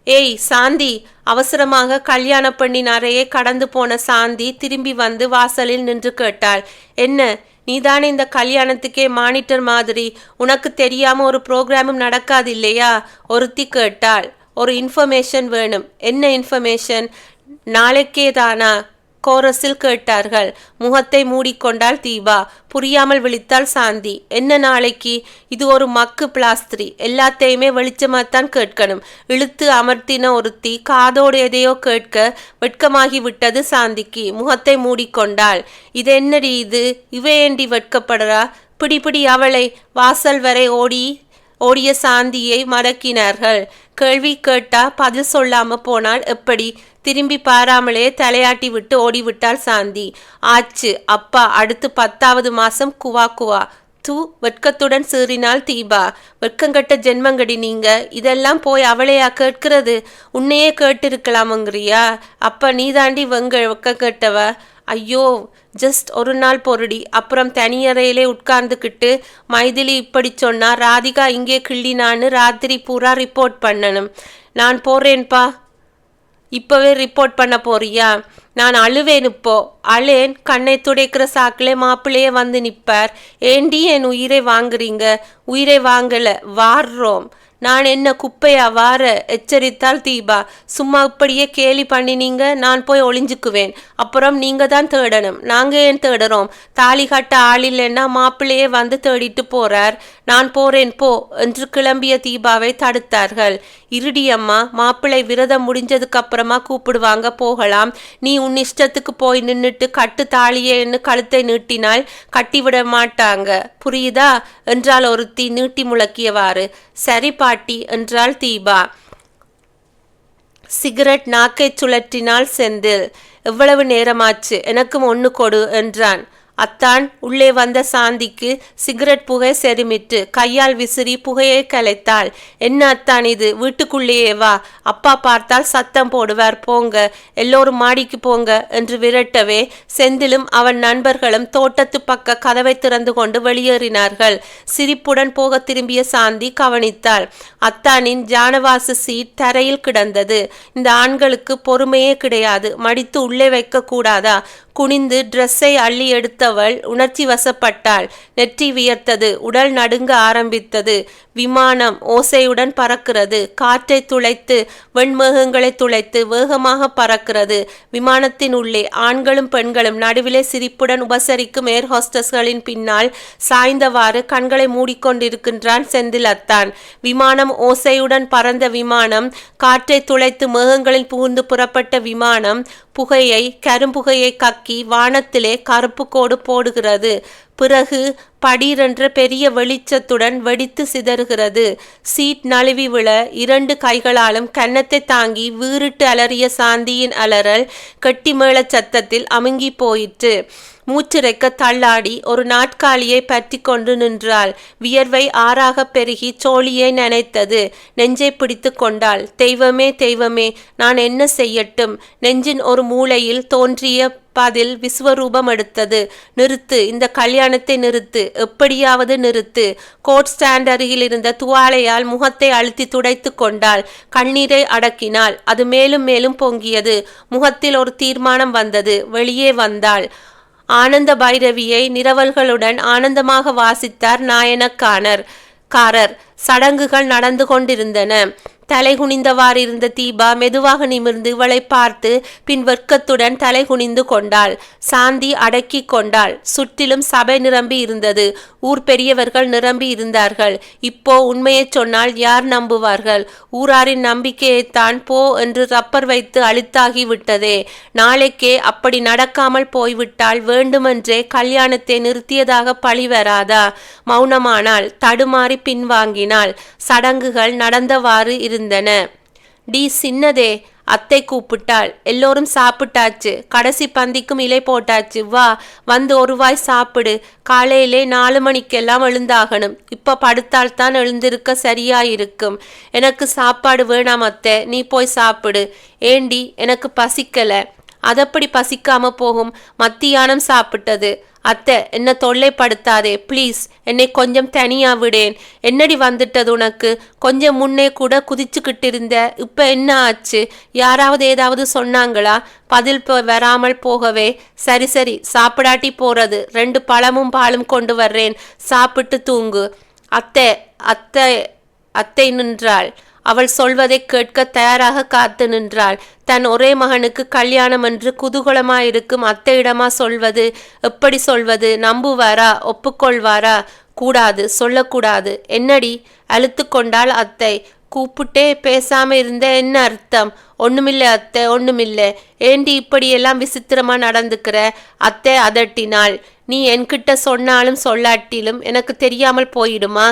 ஏய் சாந்தி! அவசரமாக கல்யாண பெண்ணின் அறையை கடந்து போன சாந்தி திரும்பி வந்து வாசலில் நின்று கேட்டாள். என்ன, நீதானே இந்த கல்யாணத்துக்கே மானிட்டர் மாதிரி? உனக்கு தெரியாம ஒரு ப்ரோக்ராமும் நடக்காது இல்லையா? ஒருத்தி கேட்டாள். ஒரு இன்ஃபர்மேஷன் வேணும். என்ன இன்ஃபர்மேஷன்? நாளைக்கே தானா? கோரஸில் கேட்டார்கள். முகத்தை மூடிக்கொண்டாள் தீபா. புரியாமல் விழித்தாள் சாந்தி. என்ன நாளைக்கு? இது ஒரு மக்கு பிளாஸ்திரி. எல்லாத்தையுமே வெளிச்சமாத்தான் கேட்கணும். இழுத்து அமர்த்தின ஒருத்தி காதோடு எதையோ கேட்க வெட்கமாகி விட்டது சாந்திக்கு. முகத்தை மூடிக்கொண்டாள். இது என்னடி இது? இவையேண்டி வெட்கப்படுறா? பிடிபிடி அவளை. வாசல் வரை ஓடிய சாந்தியை மடக்கினார்கள். கேள்வி கேட்டா பதில் சொல்லாம போனால் எப்படி? திரும்பி பாராமலே தலையாட்டி விட்டு ஓடிவிட்டாள் சாந்தி. ஆச்சு அப்பா, அடுத்து 10வது மாசம் குவா குவா. தூ! வெட்கத்துடன் சீறினாள் தீபா. வெட்கங்கட்ட ஜென்மங்கடி நீங்க. இதெல்லாம் போய் அவளையா கேட்கிறது? உன்னையே கேட்டிருக்கலாமுங்கிறியா? அப்ப நீதாண்டி வெக்க கேட்டவ. ஐயோ, ஜஸ்ட் ஒரு நாள் பொருடி. அப்புறம் தனியறையிலே உட்கார்ந்துக்கிட்டு மைதிலி இப்படி சொன்னா, ராதிகா இங்கே கிள்ளினான்னு ராத்திரி பூரா ரிப்போர்ட் பண்ணணும். நான் போறேன்பா. இப்பவே ரிப்போர்ட் பண்ண போறியா? நான் அழுவேன். இப்போ அழேன். கண்ணை துடைக்கிற சாக்கிலே மாப்பிள்ளையே வந்து நிற்பார். ஏண்டி என் உயிரை வாங்குறீங்க? உயிரை வாங்கல, வார்றோம். நான் என்ன குப்பையா வார? எச்சரித்தாள் தீபா. சும்மா இப்படியே கேலி பண்ணினீங்க, நான் போய் ஒளிஞ்சுக்குவேன். அப்புறம் நீங்க தான் தேடணும். நாங்க ஏன் தேடுறோம்? தாலி கட்ட ஆள் இல்லைன்னா மாப்பிள்ளையே வந்து தேடிட்டு போறார். நான் போறேன் போ என்று கிளம்பிய தீபாவை தடுத்தார்கள். இருடி அம்மா, மாப்பிள்ளை விரதம் முடிஞ்சதுக்கு அப்புறமா கூப்பிடுவாங்க, போகலாம். நீ உன் இஷ்டத்துக்கு போய் நின்னுட்டு கட்டு தாலியேன்னு கழுத்தை நீட்டினால் கட்டிவிட மாட்டாங்க, புரியுதா என்றால் ஒருத்தி நீட்டி முழக்கியவாறு. சரி பாட்டி என்றாள் தீபா. சிகரெட் நாக்கை சுழற்றினாள் செந்தில். எவ்வளவு நேரமாச்சு, எனக்கும் ஒன்று கொடு என்றான். அத்தான் உள்ளே வந்த சாந்திக்கு சிகரெட் புகை செருமிட்டு கையால் விசிறி புகையை கலைத்தாள். என்ன அத்தான் இது, வீட்டுக்குள்ளேயே வா, அப்பா பார்த்தால் சத்தம் போடுவார், போங்க எல்லோரும் மாடிக்கு போங்க என்று விரட்டவே செந்திலும் அவன் நண்பர்களும் தோட்டத்து பக்க கதவை திறந்து கொண்டு வெளியேறினார்கள். சிரிப்புடன் போக திரும்பிய சாந்தி கவனித்தாள். அத்தானின் ஜானவாசு சீட் தரையில் கிடந்தது. இந்த ஆண்களுக்கு பொறுமையே கிடையாது, மடித்து உள்ளே வைக்க கூடாதா? குனிந்து ட்ரெஸ்ஸை அள்ளி எடுத்தவள் உணர்ச்சி வசப்பட்டாள். நெற்றி வியர்த்தது, உடல் நடுங்க ஆரம்பித்தது. விமானம் ஓசையுடன் பறக்கிறது. காற்றை துளைத்து வெண்மேகங்களை துளைத்து வேகமாக பறக்கிறது. விமானத்தின் உள்ளே ஆண்களும் பெண்களும் நடுவிலே சிரிப்புடன் உபசரிக்கும் ஏர் ஹோஸ்டஸ்களின் பின்னால் சாய்ந்தவாறு கண்களை மூடிக்கொண்டிருக்கின்றான் செந்தில் அத்தான். விமானம் ஓசையுடன் பறந்த விமானம், காற்றை துளைத்து மேகங்களில் புகுந்து புறப்பட்ட விமானம் புகையை கரும்புகையை கக்கி வானத்திலே கருப்பு கோடு போடுகிறது. பிறகு படீரென்ற பெரிய வெளிச்சத்துடன் வெடித்து சிதறுகிறது. சீட் நழுவி விழ இரண்டு கைகளாலும் கன்னத்தை தாங்கி வீறிட்டு அலறிய சாந்தியின் அலறல் கெட்டி மேள சத்தத்தில் அமுங்கி போயிற்று. மூச்சிறைக்க தள்ளாடி ஒரு நாட்காலியை பற்றி கொண்டு நின்றாள். வியர்வை ஆறாக பெருகி சோழியை நனைத்தது. நெஞ்சை பிடித்து கொண்டாள். தெய்வமே தெய்வமே, நான் என்ன செய்யட்டும்? நெஞ்சின் ஒரு மூலையில் தோன்றிய பதில் விஸ்வரூபம் எடுத்தது. நிறுத்து, இந்த கல்யாணத்தை நிறுத்து, எப்படியாவது நிறுத்து. கோட் ஸ்டாண்ட் அருகில் இருந்த துவாலையால் முகத்தை அழுத்தி துடைத்து கொண்டாள். கண்ணீரை அடக்கினாள். அது மேலும் மேலும் பொங்கியது. முகத்தில் ஒரு தீர்மானம் வந்தது. வெளியே வந்தாள். ஆனந்த பைரவியை நிரவல்களுடன் ஆனந்தமாக வாசித்தார் நாயனக்காரர். சடங்குகள் நடந்து கொண்டிருந்தன. தலை குனிந்தவாறு இருந்த தீபா மெதுவாக நிமிர்ந்து இவளை பார்த்து பின் வெட்கத்துடன் தலை குனிந்து கொண்டாள். சாந்தி அடக்கி கொண்டாள். சுற்றிலும் சபை நிரம்பி இருந்தது. ஊர் பெரியவர்கள் நிரம்பி இருந்தார்கள். இப்போ உண்மையை சொன்னால் யார் நம்புவார்கள்? ஊராரின் நம்பிக்கையைத்தான் போ என்று ரப்பர் வைத்து அழுத்தாகி விட்டதே. நாளைக்கே அப்படி நடக்காமல் போய்விட்டால் வேண்டுமென்றே கல்யாணத்தை நிறுத்தியதாக பழி வராதா? மௌனமானாள். தடுமாறி பின்வாங்கினாள். சடங்குகள் நடந்தவாறு இருந்தன. டி சின்னதே, அத்தை கூப்பிட்டாள். எல்லோரும் சாப்பிட்டாச்சு. கடைசி பந்திக்கும் இலை போட்டாச்சு. வா, வந்து ஒரு வாய் சாப்பிடு. காலையிலே 4 மணிக்கெல்லாம் எழுந்தாகணும். இப்ப படுத்தால்தான் எழுந்திருக்க சரியாயிருக்கும். எனக்கு சாப்பாடு வேணாம் அத்தை, நீ போய் சாப்பிடு. ஏண்டி, எனக்கு பசிக்கல. அதப்படி பசிக்காம போகும்? மத்தியானம் சாப்பிட்டது. அத்தை, என்ன தொல்லைப்படுத்தாதே ப்ளீஸ், என்னை கொஞ்சம் தனியா விடேன். என்னடி வந்துட்டது உனக்கு? கொஞ்சம் முன்னே கூட குதிச்சுக்கிட்டு இருந்த, இப்ப என்ன ஆச்சு? யாராவது ஏதாவது சொன்னாங்களா? பதில் வராமல் போகவே. சரி சரி, சாப்பிடாட்டி போறது. 2 பழமும் பாலும் கொண்டு வர்றேன், சாப்பிட்டு தூங்கு. அத்தை அத்தை அத்தை நின்றாள். அவள் சொல்வதை கேட்க தயாராக காத்து நின்றாள். தன் ஒரே மகனுக்கு கல்யாணம் என்று குதூகலமாயிருக்கும் அத்தையிடமா சொல்வது? எப்படி சொல்வது? நம்புவாரா? ஒப்புக்கொள்வாரா? கூடாது, சொல்லக்கூடாது. என்னடி? அழுத்து கொண்டாள் அத்தை. கூப்பிட்டே பேசாம இருந்த என்ன அர்த்தம்? ஒண்ணுமில்லை அத்தை, ஒண்ணுமில்லை. ஏண்டி இப்படியெல்லாம் விசித்திரமா நடந்துக்கிற? அத்தை அதட்டினாள். நீ என்கிட்ட சொன்னாலும் சொல்லாட்டிலும் எனக்கு தெரியாமல் போயிடுமா?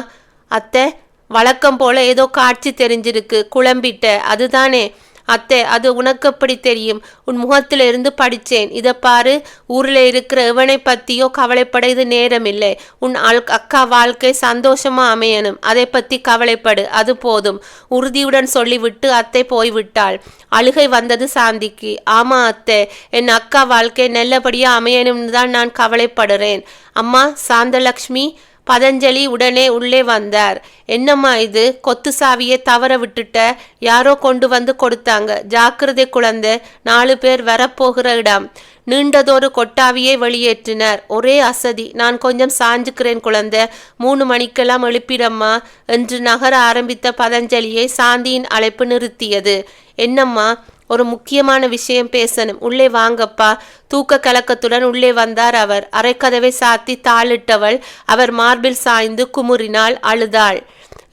அத்தை, வழக்கம் போல ஏதோ காட்சி தெரிஞ்சிருக்கு, குழம்பிட்ட, அதுதானே? அத்தை, அது உனக்கு எப்படி தெரியும்? உன் முகத்தில இருந்து படித்தேன். இதை பாரு, ஊரில் இருக்கிற எவனை பற்றியோ கவலைப்பட இது நேரம் இல்லை. உன் அக்கா வாழ்க்கை சந்தோஷமா அமையணும், அதை பற்றி கவலைப்படு, அது போதும். உறுதியுடன் சொல்லிவிட்டு அத்தை போய்விட்டாள். அழுகை வந்தது சாந்திக்கு. ஆமா அத்தை, என் அக்கா வாழ்க்கை நல்லபடியாக அமையணும்னு தான் நான் கவலைப்படுறேன். அம்மா சாந்தலக்ஷ்மி. பதஞ்சலி உடனே உள்ளே வந்தார். என்னம்மா இது, கொத்து சாவியை தவற விட்டுட்ட? யாரோ கொண்டு வந்து கொடுத்தாங்க, ஜாக்கிரதை குழந்தை, 4 பேர் வரப்போகிற இடம். நீண்டதொரு கொட்டாவியை வெளியேற்றினார். ஒரே அசதி. நான் கொஞ்சம் சாஞ்சுக்கிறேன் குழந்தை, 3 மணிக்கெல்லாம் எழுப்பிடம்மா என்று நகர ஆரம்பித்த பதஞ்சலியை சாந்தியின் அழைப்பு நிறுத்தியது. என்னம்மா? ஒரு முக்கியமான விஷயம் பேசணும், உள்ளே வாங்கப்பா. தூக்க கலக்கத்துடன் உள்ளே வந்தார் அவர். அரைக்கதவை சாத்தி தாளிட்டவள் அவர் மார்பில் சாய்ந்து குமுறினாள், அழுதாள்.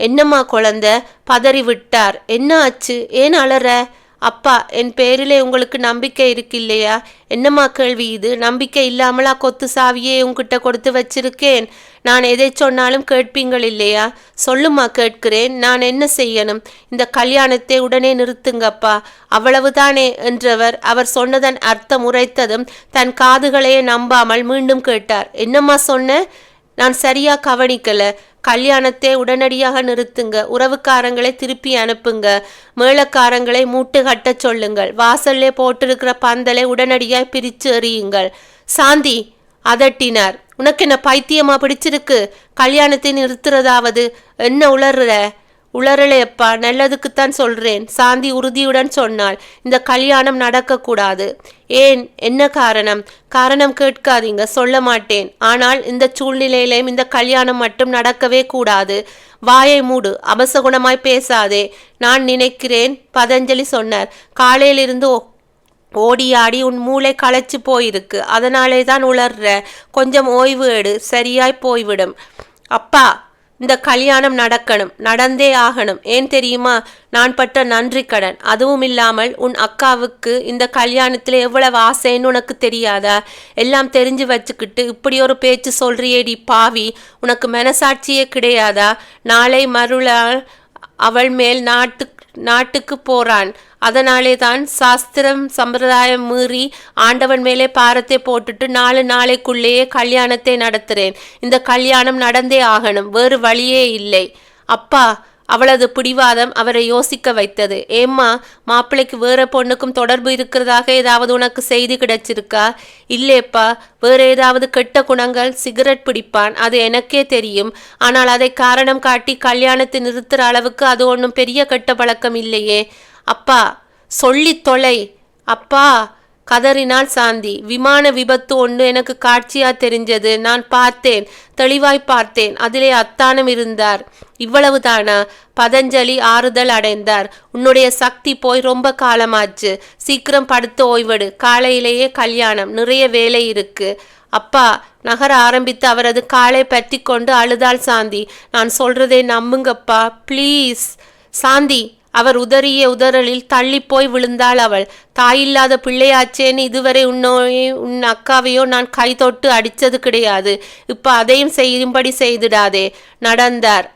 என்னம்மா குழந்தை? பதறி விட்டார். என்ன ஆச்சு? ஏன் அலற? அப்பா, என் பேரிலே உங்களுக்கு நம்பிக்கை இருக்கு இல்லையா? என்னம்மா கேள்வி இது? நம்பிக்கை இல்லாமலா கொத்து சாவியே உங்ககிட்ட கொடுத்து வச்சிருக்கேன்? நான் எதை சொன்னாலும் கேட்பீங்கள் இல்லையா? சொல்லுமா, கேட்கிறேன். நான் என்ன செய்யணும்? இந்த கல்யாணத்தை உடனே நிறுத்துங்கப்பா, அவ்வளவுதானே என்றவர் அவர் சொன்னதன் அர்த்தம் உரைத்ததும் தன் காதுகளையே நம்பாமல் மீண்டும் கேட்டார். என்னம்மா சொன்ன? நான் சரியா கவனிக்கல. கல்யாணத்தை உடனடியாக நிறுத்துங்க, உறவுக்காரங்களை திருப்பி அனுப்புங்க, மேளக்காரங்களை மூட்டு கட்டச் சொல்லுங்கள், வாசல்லே போட்டிருக்கிற பந்தலை உடனடியாய் பிரித்து எறியுங்கள். சாந்தி அதட்டினார். உனக்கு என்ன பைத்தியமா பிடிச்சிருக்கு? கல்யாணத்தை நிறுத்துறதாவது என்ன உளறுற? உளறலையப்பா, நல்லதுக்குத்தான் சொல்றேன், சாந்தி உறுதியுடன் சொன்னாள். இந்த கல்யாணம் நடக்கக்கூடாது. ஏன்? என்ன காரணம்? காரணம் கேட்காதீங்க, சொல்ல மாட்டேன். ஆனால் இந்த சூழ்நிலையிலும் இந்த கல்யாணம் மட்டும் நடக்கவே கூடாது. வாயை மூடு, அபசகுணமாய் பேசாதே. நான் நினைக்கிறேன், பதஞ்சலி சொன்னார், காலையிலிருந்து ஓடியாடி உன் மூளை களைச்சு போயிருக்கு, அதனாலே தான் உளர்ற. கொஞ்சம் ஓய்வு எடு, சரியாய் போய்விடும். அப்பா, இந்த கல்யாணம் நடக்கணும், நடந்தே ஆகணும். ஏன் தெரியுமா? நான் பட்ட நன்றி கடன். அதுவும் இல்லாமல் உன் அக்காவுக்கு இந்த கல்யாணத்தில் எவ்வளவு ஆசைன்னு உனக்கு தெரியாதா? எல்லாம் தெரிஞ்சு வச்சுக்கிட்டு இப்படி ஒரு பேச்சு சொல்றியேடி பாவி, உனக்கு மனசாட்சியே கிடையாதா? நாளை மறுநாள் அவள் மேல் நாட்டுக்கு போறான். அதனாலே தான் சாஸ்திரம் சம்பிரதாயம் மீறி ஆண்டவன் மேலே பாரத்தை போட்டுட்டு 4 நாளைக்குள்ளேயே கல்யாணத்தை நடத்துகிறேன். இந்த கல்யாணம் நடந்தே ஆகணும், வேறு வழியே இல்லை. அப்பா, அவளது பிடிவாதம் அவரை யோசிக்க வைத்தது. ஏம்மா, மாப்பிள்ளைக்கு வேற பொண்ணுக்கும் தொடர்பு இருக்கிறதாக ஏதாவது உனக்கு செய்தி கிடைச்சிருக்கா? இல்லேப்பா. வேற ஏதாவது கெட்ட குணங்கள்? சிகரெட் பிடிப்பான், அது எனக்கே தெரியும். ஆனால் அதை காரணம் காட்டி கல்யாணத்தை நிறுத்துற அளவுக்கு அது ஒன்றும் பெரிய கெட்ட பழக்கம் இல்லையே. அப்பா, சொல்லி தொலை. அப்பா, கதறினாள் சாந்தி. விமான விபத்து ஒன்று எனக்கு காட்சியா தெரிஞ்சது. நான் பார்த்தேன், தெளிவாய் பார்த்தேன். அதிலே அத்தானும் இருந்தார். இவ்வளவுதானா? பதஞ்சலி ஆறுதல் அடைந்தார். உன்னுடைய சக்தி போய் ரொம்ப காலமாச்சு. சீக்கிரம் படுத்து ஓய்வெடு. காலையிலேயே கல்யாணம், நிறைய வேலை இருக்கு. அப்பா, நகர ஆரம்பித்து அவரது காலை பற்றி கொண்டு அழுதாள் சாந்தி. நான் சொல்றதை நம்புங்கப்பா, ப்ளீஸ். சாந்தி, அவர் உதறிய உதறலில் தள்ளி போய் விழுந்தாள் அவள். தாயில்லாத பிள்ளையாச்சேன்னு இதுவரை உன் அக்காவையோ நான் கை தொட்டு அடித்தது கிடையாது. இப்போ அதையும் செய்யும்படி செய்திடாதே. நடந்தார்.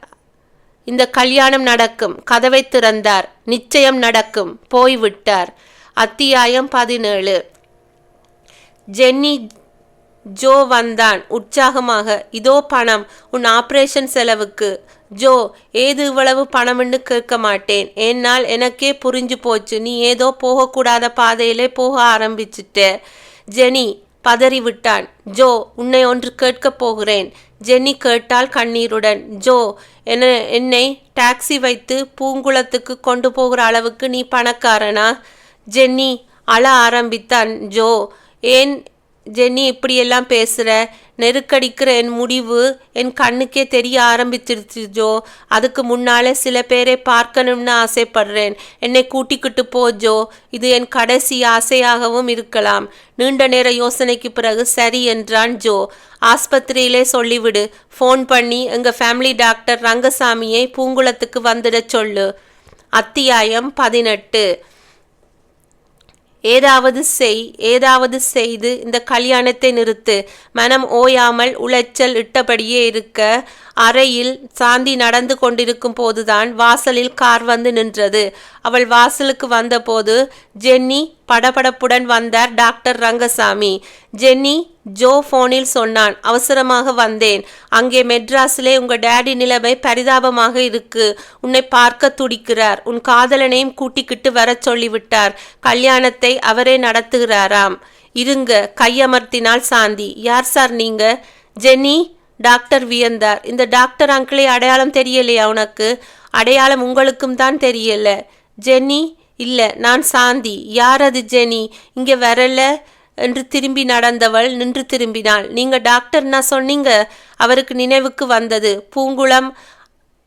இந்த கல்யாணம் நடக்கும். கதவை திறந்தார். நிச்சயம் நடக்கும். போய்விட்டார். அத்தியாயம் 17. ஜென்னி ஜோ வந்தான் உற்சாகமாக. இதோ பணம், உன் ஆபரேஷன் செலவுக்கு. ஜோ, ஏது இவ்வளவு பணம்னு கேட்க மாட்டேன். என்னால் எனக்கே புரிஞ்சு போச்சு, நீ ஏதோ போகக்கூடாத பாதையிலே போக ஆரம்பிச்சிட்ட. ஜெனி பதறிவிட்டான். ஜோ, உன்னை ஒன்று கேட்கப் போகிறேன். ஜென்னி கேட்டாள் கண்ணீருடன். ஜோ, என்னை டாக்ஸி வைத்து பூங்குளத்துக்கு கொண்டு போகிற அளவுக்கு நீ பணக்காரனா? ஜென்னி அழ ஆரம்பித்தான். ஜோ, ஏன் ஜென்னி இப்படியெல்லாம் பேசுகிற? நெருக்கடிக்கிற என் முடிவு என் கண்ணுக்கே தெரிய ஆரம்பிச்சிருச்சு ஜோ. அதுக்கு முன்னாலே சில பேரை பார்க்கணும்னு ஆசைப்படுறேன். என்னை கூட்டிக்கிட்டு போ ஜோ. இது என் கடைசி ஆசையாகவும் இருக்கலாம். நீண்ட நேர யோசனைக்கு பிறகு சரி என்றான் ஜோ. ஆஸ்பத்திரியிலே சொல்லிவிடு. ஃபோன் பண்ணி எங்கள் ஃபேமிலி டாக்டர் ரங்கசாமியை பூங்குளத்துக்கு வந்துட சொல்லு. அத்தியாயம் 18. ஏதாவது செய்து இந்த கல்யாணத்தை நிறுத்து. மனம் ஓயாமல் உளைச்சல் இட்டபடியே இருக்க அறையில் சாந்தி நடந்து கொண்டிருக்கும் போதுதான் வாசலில் கார் வந்து நின்றது. அவள் வாசலுக்கு வந்தபோது ஜென்னி படபடப்புடன் வந்தார் டாக்டர் ரங்கசாமி. ஜென்னி, ஜோ ஃபோனில் சொன்னான். அவசரமாக வந்தேன். அங்கே மெட்ராஸிலே உங்க டேடி நிலைமை பரிதாபமாக இருக்கு. உன்னை பார்க்க துடிக்கிறார். உன் காதலனையும் கூட்டிக்கிட்டு வர சொல்லிவிட்டார். கல்யாணத்தை அவரே நடத்துகிறாராம். இருங்க, கையமர்த்தினாள் சாந்தி. யார் சார் நீங்க? ஜென்னி, டாக்டர் வியந்தார். இந்த டாக்டர் அங்கிளை அடையாளம் தெரியலையா உனக்கு? அடையாளம் உங்களுக்கும் தான் தெரியல. ஜென்னி, இல்லை, நான் சாந்தி. யார் அது ஜென்னி? இங்கே வரல என்று திரும்பி நடந்தவள் நின்று திரும்பினாள். நீங்க டாக்டர்னா சொன்னீங்க. அவருக்கு நினைவுக்கு வந்தது. பூங்குளம்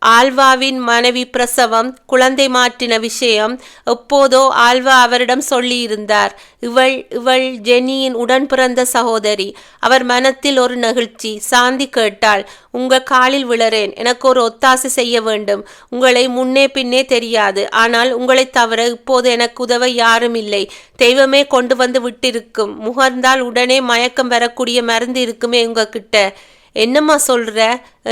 ஆல்வாவின் மனைவி பிரசவம், குழந்தை மாற்றின விஷயம் எப்போதோ ஆல்வா அவரிடம் சொல்லியிருந்தார். இவள் ஜென்னியின் உடன் பிறந்த சகோதரி. அவர் மனத்தில் ஒரு நெகிழ்ச்சி. சாந்தி கேட்டாள். உங்க காலில் விழறேன். எனக்கு ஒரு ஒத்தாசை செய்ய வேண்டும். உங்களை முன்னே பின்னே தெரியாது. ஆனால் உங்களை தவிர இப்போது எனக்கு உதவ யாரும் இல்லை. தெய்வமே கொண்டு வந்து விட்டிருக்கும். முகர்ந்தால் உடனே மயக்கம் வரக்கூடிய மருந்து இருக்குமே உங்ககிட்ட. என்னம்மா சொல்ற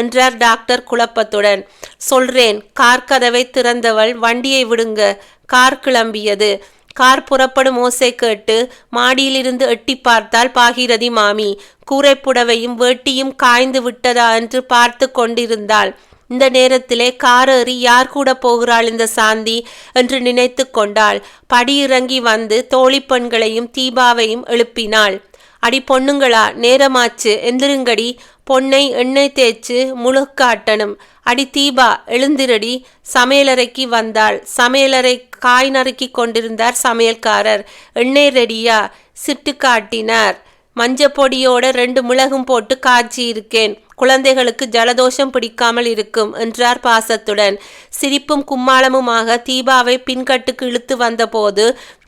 என்றார் டாக்டர் குழப்பத்துடன். சொல்றேன். கார் கதவை திறந்தவள் வண்டியை விடுங்க. கார் கிளம்பியது. கார் புறப்படும் ஓசை கேட்டு மாடியிலிருந்து எட்டி பார்த்தால் பாகீரதி மாமி. கூரைப்புடவையும் வேட்டியும் காய்ந்து விட்டதா என்று பார்த்து கொண்டிருந்தாள். இந்த நேரத்திலே காரேறி யார் கூட போகிறாள் இந்த சாந்தி என்று நினைத்து கொண்டாள். படியிறங்கி வந்து தோழி பெண்களையும் தீபாவையும் எழுப்பினாள். அடி பொண்ணுங்களா, நேரமாச்சு, எந்திருங்கடி. பொன்னை எண்ணெய் தேய்ச்சு முழுக்காட்டணும். அடி தீபா, எழுந்திரடி. சமையலறைக்கு வந்தாள். சமையலறை காய் நறுக்கி கொண்டிருந்தார் சமையல்காரர். எண்ணெய் ரெடியா? சிட்டு காட்டினார். மஞ்சப்பொடியோட 2 மிளகும் போட்டு காய்ச்சி இருக்கேன். குழந்தைகளுக்கு ஜலதோஷம் பிடிக்காமல் இருக்கும் என்றார் பாசத்துடன். சிரிப்பும் கும்மாளமுமாக தீபாவை பின்கட்டுக்கு இழுத்து வந்தபோது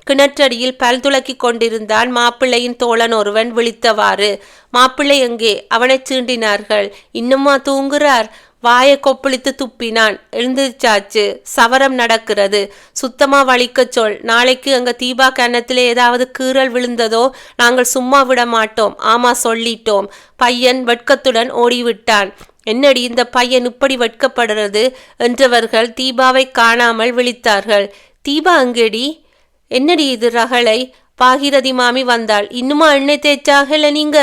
கிணற்றடியில் பல் துளக்கி கொண்டிருந்தான் மாப்பிள்ளையின் தோழன் ஒருவன் விழித்தவாறு. மாப்பிள்ளை எங்கே? அவனை சீண்டினார்கள். இன்னுமா தூங்குறார்? வாயை கொப்பளித்து துப்பினான். எழுந்திருச்சாச்சு. சவரம் நடக்கிறது. சுத்தமா வலிக்க சொல். நாளைக்கு அங்க தீபா கன்னத்திலே ஏதாவது கீறல் விழுந்ததோ நாங்கள் சும்மா விட மாட்டோம். ஆமா, சொல்லிட்டோம். பையன் வெட்கத்துடன் ஓடிவிட்டான். என்னடி இந்த பையன் இப்படி வெட்கப்படுறது என்றவர்கள் தீபாவை காணாமல் விழித்தார்கள். தீபா அங்கேடி? என்னடி இது ரகளை? பாகீரதி மாமி வந்தாள். இன்னுமா எண்ணெய் தேய்ச்சாகல நீங்க?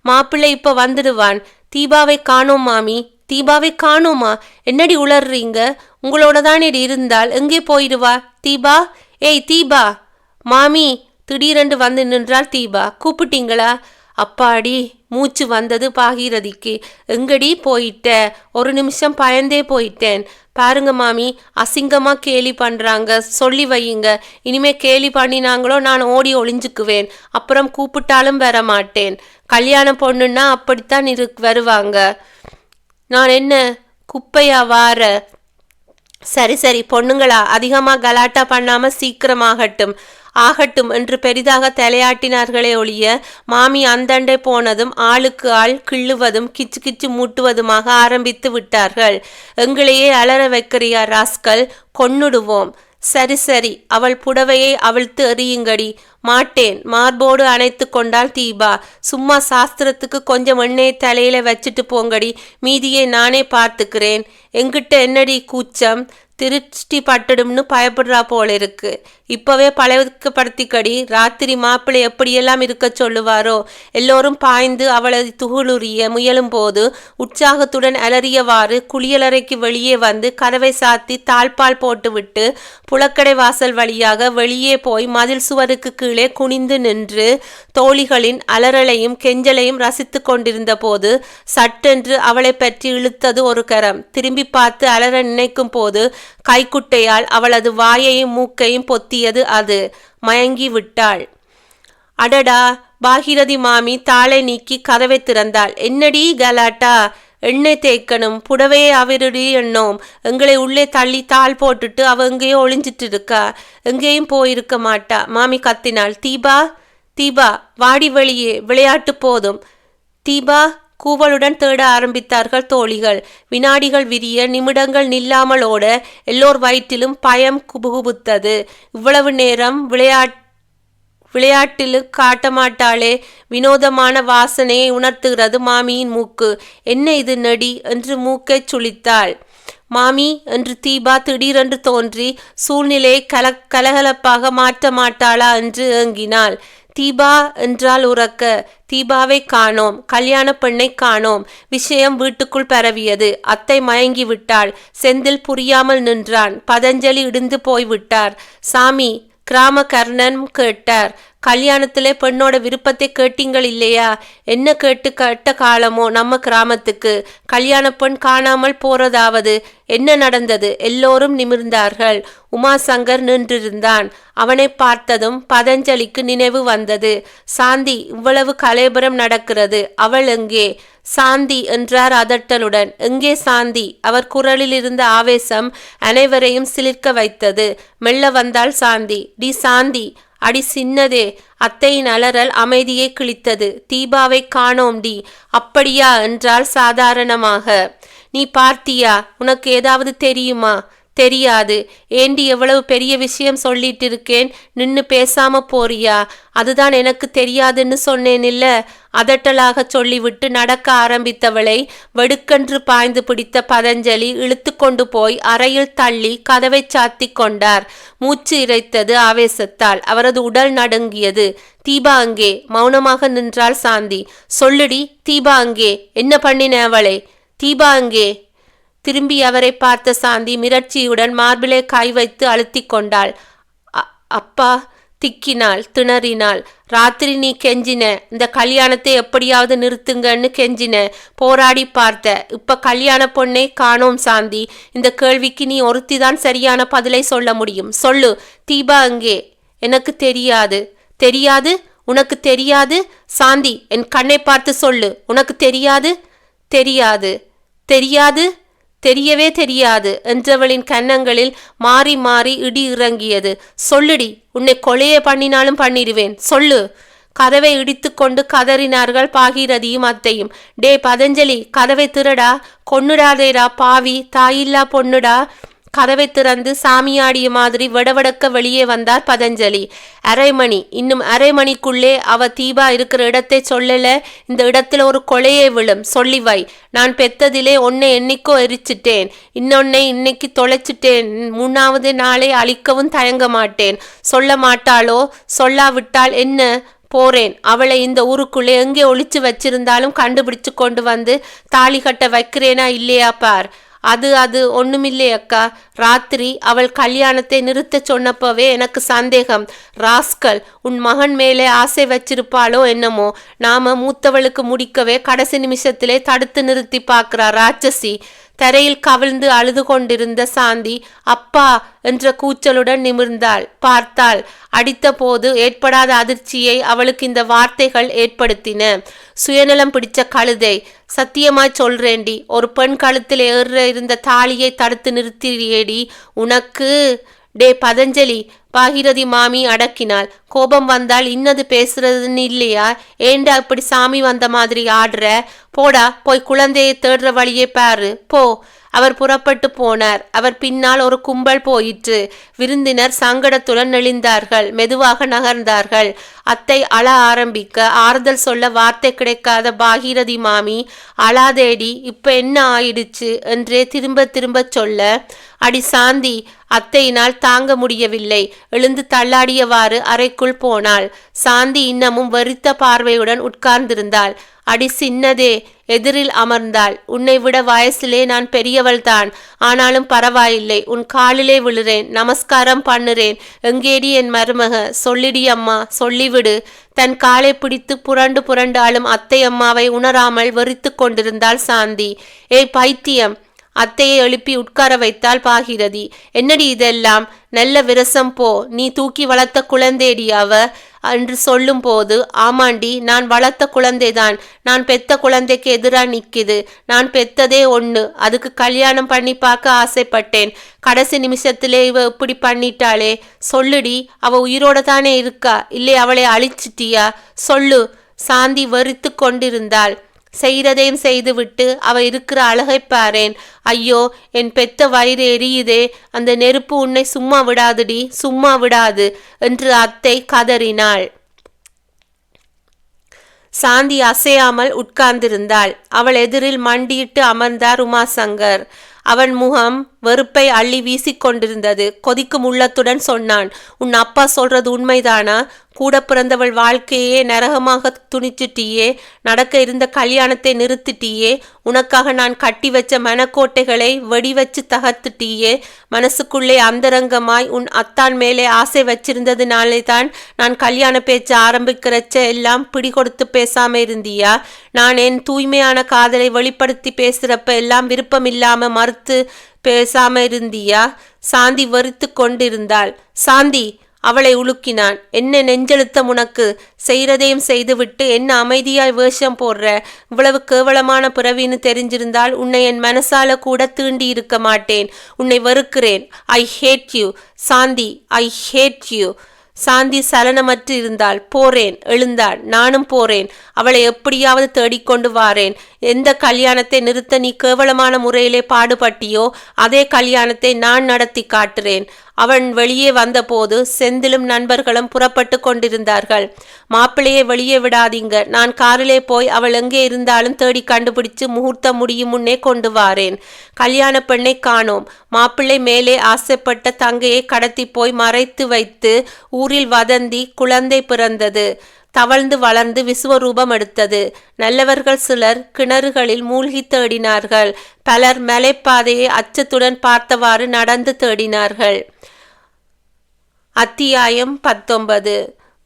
மாப்பிள்ளை இப்ப வந்துடுவான். தீபாவை காணோம் மாமி. தீபாவை காணோமா? என்னடி உளர்றீங்க? உங்களோட தானே இருந்தால் எங்கே போயிடுவா? தீபா, ஏய் தீபா. மாமி திடீரென்று வந்து நின்றாள் தீபா. கூப்பிட்டீங்களா? அப்பாடி, மூச்சு வந்தது பாகீரதிக்கு. எங்கடி போயிட்ட? ஒரு நிமிஷம் பயந்தே போயிட்டேன். பாருங்க மாமி, அசிங்கமா கேலி பண்றாங்க. சொல்லி வையுங்க. இனிமே கேலி பண்ணினாங்களோ நான் ஓடி ஒளிஞ்சுக்குவேன். அப்புறம் கூப்பிட்டாலும் வர மாட்டேன். கல்யாண பொண்ணுன்னா அப்படித்தான் வருவாங்க. நான் என்ன குப்பையா வார? சரி சரி பொண்ணுங்களா, அதிகமாக கலாட்டா பண்ணாம சீக்கிரமாகட்டும் ஆகட்டும் என்று பெரிதாக தலையாட்டினார்களே ஒழிய மாமி அந்தண்டை போனதும் ஆளுக்கு ஆள் கிள்ளுவதும் கிச்சு கிச்சு மூட்டுவதுமாக ஆரம்பித்து விட்டார்கள். எங்களையே அலற வைக்கிறியா ராஸ்கல், கொன்னுடுவோம். சரி சரி, அவள் புடவையை அவிழ்த்து எறியுங்கடி. மாட்டேன். மார்போடு அணைத்து கொண்டாள் தீபா. சும்மா சாஸ்திரத்துக்கு கொஞ்சம் எண்ணெயை தலையில வச்சுட்டு போங்கடி. மீதியை நானே பார்த்துக்கிறேன். எங்கிட்ட என்னடி கூச்சம்? திருஷ்டி பட்டுடும்னு பயப்படுறா போல இருக்கு. இப்பவே பழக்கப்படுத்திக்கடி. ராத்திரி மாப்பிள்ளை எப்படியெல்லாம் இருக்க சொல்லுவாரோ. எல்லோரும் பாய்ந்து அவளை துகுளுரிய முயலும் போது உற்சாகத்துடன் அலறியவாறு குளியலறைக்கு வெளியே வந்து கதவை சாத்தி தாழ்பால் போட்டுவிட்டு புலக்கடை வாசல் வழியாக வெளியே போய் மதில் சுவருக்கு கீழே குனிந்து நின்று தோழிகளின் அலறலையும் கெஞ்சலையும் ரசித்து கொண்டிருந்த போது சட்டென்று அவளை பற்றி இழுத்தது ஒரு கரம். திரும்பி பார்த்து அலற நினைக்கும் போது கைக்குட்டையால் அவளது வாயையும் மூக்கையும் பொத்தியது. அது மயங்கி விட்டாள். அடடா! பாகீரதி மாமி தாளை நீக்கி கதவை திறந்தாள். என்னடி கலாட்டா? எண்ணெய் தேய்க்கணும், புடவையை அவிருடி எண்ணோம். எங்களை உள்ளே தள்ளி தாள் போட்டுட்டு அவ எங்கேயோ ஒளிஞ்சிட்டு இருக்கா. எங்கேயும் போயிருக்க மாட்டா. மாமி கத்தினாள். தீபா, தீபா வாடி வெளியே, விளையாட்டு போதும். தீபா கூவலுடன் தேட ஆரம்பித்தார்கள் தோழிகள். வினாடிகள் விரிய, நிமிடங்கள் நில்லாமல் ஓட எல்லோர் வயிற்றிலும் பயம் குபுகுபுத்தது. இவ்வளவு நேரம் விளையாட்டில் காட்டமாட்டாளே. வினோதமான வாசனையை உணர்த்துகிறது மாமியின் மூக்கு. என்ன இது நடி என்று மூக்கை சுளித்தாள். மாமி என்று தீபா திடீரென்று தோன்றி சூழ்நிலையை கலகலப்பாக மாற்ற மாட்டாளா என்று ஏங்கினாள். தீபா என்றால் உறக்க. தீபாவை காணோம். கல்யாண பெண்ணை காணோம். விஷயம் வீட்டுக்குள் பரவியது. அத்தை மயங்கி விட்டாள். செந்தில் புரியாமல் நின்றான். பதஞ்சலி இடிந்து போய்விட்டார். சாமி, கிராம கர்ணன் கேட்டார். கல்யாணத்திலே பெண்ணோட விருப்பத்தை கேட்டீங்கள் இல்லையா? என்ன கேட்டு கட்ட காலமோ நம்ம கிராமத்துக்கு. கல்யாண பெண் காணாமல் போறதாவது. என்ன நடந்தது? எல்லோரும் நிமிர்ந்தார்கள். உமாசங்கர் நின்றிருந்தான். அவனை பார்த்ததும் பதஞ்சலிக்கு நினைவு வந்தது. சாந்தி, இவ்வளவு கலேபரம் நடக்கிறது. அவள் எங்கே? சாந்தி என்றார் அதட்டலுடன். எங்கே சாந்தி? அவர் குரலில் இருந்த ஆவேசம் அனைவரையும் சிலிர்க்க வைத்தது. மெல்ல வந்தாள் சாந்தி. டி சாந்தி. அடி சின்னதே. அத்தையின் அலறல் அமைதியை கிழித்தது. தீபாவை காணோம் டி. அப்படியா என்றால் சாதாரணமாக. நீ பார்த்தியா? உனக்கு ஏதாவது தெரியுமா? தெரியாது. ஏண்டி எவ்வளவு பெரிய விஷயம் சொல்லிட்டு இருக்கேன், நின்னு பேசாம போறியா? அதுதான் எனக்கு தெரியாதுன்னு சொன்னேன் இல்ல. அதட்டலாக சொல்லிவிட்டு நடக்க ஆரம்பித்தவளை வெடுக்கென்று பாய்ந்து பிடித்த பதஞ்சலி இழுத்து கொண்டு போய் அறையில் தள்ளி கதவை சாத்தி கொண்டார். மூச்சு இறைத்தது ஆவேசத்தால். அவரது உடல் நடுங்கியது. தீபா அங்கே? மௌனமாக நின்றாள் சாந்தி. சொல்லுடி, தீபா அங்கே? என்ன பண்ணின அவளை? தீபா அங்கே? திரும்பி அவரை பார்த்த சாந்தி மிரட்சியுடன் மார்பிலே கை வைத்து அழுத்தி கொண்டாள். அப்பா. திக்கினாள், திணறினாள். ராத்திரி நீ கெஞ்சின, இந்த கல்யாணத்தை எப்படியாவது நிறுத்துங்கன்னு கெஞ்சின, போராடி பார்த்த. இப்ப கல்யாண பொண்ணை காணோம் சாந்தி. இந்த கேள்விக்கு நீ ஒருத்திதான் சரியான பதிலை சொல்ல முடியும். சொல்லு, தீபா அங்கே? எனக்கு தெரியாது. தெரியாது? உனக்கு தெரியாது? சாந்தி, என் கண்ணை பார்த்து சொல்லு, உனக்கு தெரியாது? தெரியாது. தெரியாது? தெரியவே தெரியாது என்றவளின் கன்னங்களில் மாறி மாறி இடி இறங்கியது. சொல்லுடி, உன்னை கொலையே பண்ணினாலும் பண்ணிடுவேன், சொல்லு. கதவை இடித்து கொண்டு கதறினார்கள் பாகீரதியும் அத்தையும். டே பதஞ்சலி, கதவை திறடா, கொன்னுடாதேடா பாவி, தாயில்லா பொண்ணுடா. கதவை திறந்து சாமியாடிய மாதிரி வெடவெடக்க வெளியே வந்தார் பதஞ்சலி. அரை மணி, இன்னும் அரை மணிக்குள்ளே அவ தீபா இருக்கிற இடத்தை சொல்லல. இந்த இடத்துல ஒரு கொலையே விழும், சொல்லி வை. நான் பெத்ததிலே ஒன்னை என்னைக்கோ எரிச்சிட்டேன், இன்னொன்னை இன்னைக்கு தொலைச்சிட்டேன். 3வது நாளை அழிக்கவும் தயங்க மாட்டேன். சொல்ல மாட்டாளோ? சொல்லாவிட்டால் என்ன? போறேன். அவளை இந்த ஊருக்குள்ளே எங்கே ஒளிச்சு வச்சிருந்தாலும் கண்டுபிடிச்சு கொண்டு வந்து தாலி கட்ட வைக்கிறேனா இல்லையா பார். அது ஒண்ணுமில்லை அக்கா. ராத்திரி அவள் கல்யாணத்தை நிறுத்த சொன்னப்பவே எனக்கு சந்தேகம். ராஸ்கல், உன் மகன் மேலே ஆசை வச்சிருப்பாளோ என்னமோ. நாம மூத்தவளுக்கு முடிக்கவே கடைசி நிமிஷத்திலே தடுத்து நிறுத்தி பார்க்கிறா ராட்சசி. தரையில் கவிழ்ந்து அழுது கொண்டிருந்த சாந்தி அப்பா என்ற கூச்சலுடன் நிமிர்ந்தாள், பார்த்தாள். அடித்த போது ஏற்படாத அதிர்ச்சியை அவளுக்கு இந்த வார்த்தைகள் ஏற்படுத்தின. சுயநலம் பிடிச்ச கழுதை, சத்தியமாய் சொல்றேண்டி, ஒரு பெண் கழுத்தில் ஏற இருந்த தாலியை தடுத்து நிறுத்தியேடி உனக்கு. டே பதஞ்சலி, பாகீரதி மாமி அடக்கினாள். கோபம் வந்தால் இன்னது பேசுறதுன்னு இல்லையா? ஏண்டா இப்படி சாமி வந்த மாதிரி ஆடுற? போடா, போய் குழந்தையை தேடுற வழியே பாரு, போ. அவர் புறப்பட்டு போனார். அவர் பின்னால் ஒரு கும்பல் போயிற்று. விருந்தினர் சங்கடத்துடன் நெளிந்தார்கள், மெதுவாக நகர்ந்தார்கள். அத்தை அழ ஆரம்பிக்க ஆறுதல் சொல்ல வார்த்தை கிடைக்காத பாகீரதி மாமி, அழாதேடி, இப்ப என்ன ஆயிடுச்சு என்றே திரும்ப திரும்ப சொல்ல, அடி சாந்தி, அத்தையினால் தாங்க முடியவில்லை. எழுந்து தள்ளாடியவாறு அறைக்குள் போனாள். சாந்தி இன்னமும் வெறித்த பார்வையுடன் உட்கார்ந்திருந்தாள். அடி சின்னதே, எதிரில் அமர்ந்தாள். உன்னை விட வயசிலே நான் பெரியவள்தான், ஆனாலும் பரவாயில்லை. உன் காலிலே விழுறேன், நமஸ்காரம் பண்ணுறேன். எங்கேடி என் மருமக? சொல்லிடி அம்மா, சொல்லிவிடு. தன் காலை பிடித்து புரண்டு புரண்டாலும் அத்தை அம்மாவை உணராமல் வெறித்து கொண்டிருந்தாள் சாந்தி. ஏய் பைத்தியம்! அத்தையை எழுப்பி உட்கார வைத்தாள் பாகீரதி. என்னடி இதெல்லாம்? நல்ல விரசம் போ. நீ தூக்கி வளர்த்த குழந்தைடி அவ என்று சொல்லும் போது, ஆமாண்டி, நான் வளர்த்த குழந்தைதான். நான் பெத்த குழந்தைக்கு எதிராக நிக்குது. நான் பெத்ததே ஒண்ணு, அதுக்கு கல்யாணம் பண்ணி பார்க்க ஆசைப்பட்டேன். கடைசி நிமிஷத்திலே இவ இப்படி பண்ணிட்டாளே. சொல்லுடி, அவ உயிரோட தானே இருக்கா, இல்லை அவளை அழிச்சிட்டியா? சொல்லு. சாந்தி வெறித்து கொண்டிருந்தாள். செய்கிறதையும் செய்துவிட்டு அவ இருக்கிற அழகை பாரேன். ஐயோ, என் பெத்த வயிறு எரியுதே. அந்த நெருப்பு உன்னை சும்மா விடாதுடி, சும்மா விடாது என்று அத்தை கதறினாள். சாந்தி அசையாமல் உட்கார்ந்திருந்தாள். அவள் எதிரில் மண்டியிட்டு அமர்ந்தார் உமாசங்கர். அவன் முகம் வெறுப்பை அள்ளி வீசிக்கொண்டிருந்தது. கொதிக்கும் உள்ளத்துடன் சொன்னான், உன் அப்பா சொல்றது உண்மைதானா? கூட பிறந்தவள் வாழ்க்கையே நரகமாக துணிச்சிட்டியே. நடக்க இருந்த கல்யாணத்தை நிறுத்திட்டியே. உனக்காக நான் கட்டி வச்ச மனக்கோட்டைகளை வெடி வச்சு தகர்த்துட்டியே. மனசுக்குள்ளே அந்தரங்கமாய் உன் அத்தான் மேலே ஆசை வச்சிருந்ததுனாலே தான் நான் கல்யாண பேச்சு ஆரம்பிக்கிறச்ச எல்லாம் பிடி கொடுத்து பேசாம இருந்தியா? நான் என் தூய்மையான காதலை வெளிப்படுத்தி பேசுறப்ப எல்லாம் விருப்பம் இல்லாம மறுத்து பேசாம இருந்தியா? சாந்தி வெறித்து கொண்டிருந்தாள். சாந்தி, அவளை உலுக்கினான். என்ன நெஞ்செழுத்தம் உனக்கு? செய்கிறதையும் செய்துவிட்டு என்ன அமைதியாய் வேஷம் போடுற? இவ்வளவு கேவலமான பிறவின்னு தெரிஞ்சிருந்தால் உன்னை என் மனசால கூட தீண்டி இருக்க மாட்டேன். உன்னை வெறுக்கிறேன். I hate you Shanti, I hate you. Shanti சலனமற்று இருந்தாள். போறேன். எழுந்தாள். நானும் போறேன். அவளை எப்படியாவது தேடிக்கொண்டு வாரேன். எந்த கல்யாணத்தை நிறுத்த நீ கேவலமான முறையிலே பாடுபட்டியோ அதே கல்யாணத்தை நான் நடத்தி காட்டுறேன். அவன் வெளியே வந்தபோது செந்திலும் நண்பர்களும் புறப்பட்டு கொண்டிருந்தார்கள். மாப்பிள்ளையை வெளியே விடாதீங்க, நான் காரிலே போய் அவள் எங்கே இருந்தாலும் தேடி கண்டுபிடிச்சு முகூர்த்தம் முடியும் முன்னே கொண்டு வாரேன். கல்யாண பெண்ணை காணோம். மாப்பிள்ளை மேலே ஆசைப்பட்ட தங்கையை கடத்தி போய் மறைத்து வைத்து ஊரில் வதந்தி, குழந்தை பிறந்தது, தவழ்ந்து வளர்ந்து விசுவரூபம் எடுத்தது. நல்லவர்கள் சிலர் கிணறுகளில் மூழ்கி தேடினார்கள். பலர் மலைப்பாதையை அச்சத்துடன் பார்த்தவாறு நடந்து தேடினார்கள். அத்தியாயம் 19.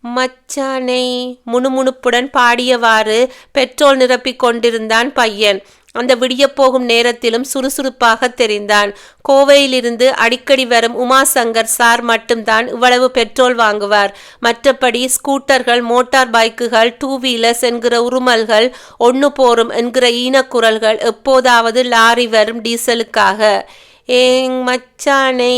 மச்சானை முணுமுணுப்புடன் பாடியவாறு பெட்ரோல் நிரப்பிக் கொண்டிருந்தான் பையன். அந்த விடிய போகும் நேரத்திலும் சுறுசுறுப்பாக தெரிந்தான். கோவையிலிருந்து அடிக்கடி வரும் உமாசங்கர் சார் மட்டும்தான் இவ்வளவு பெட்ரோல் வாங்குவார். மற்றபடி ஸ்கூட்டர்கள், மோட்டார் பைக்குகள், டூ வீலர்ஸ் என்கிற உருமல்கள், ஒன்று போரும் என்கிற ஈனக்குரல்கள், எப்போதாவது லாரி வரும் டீசலுக்காக. ஏங் மச்சானை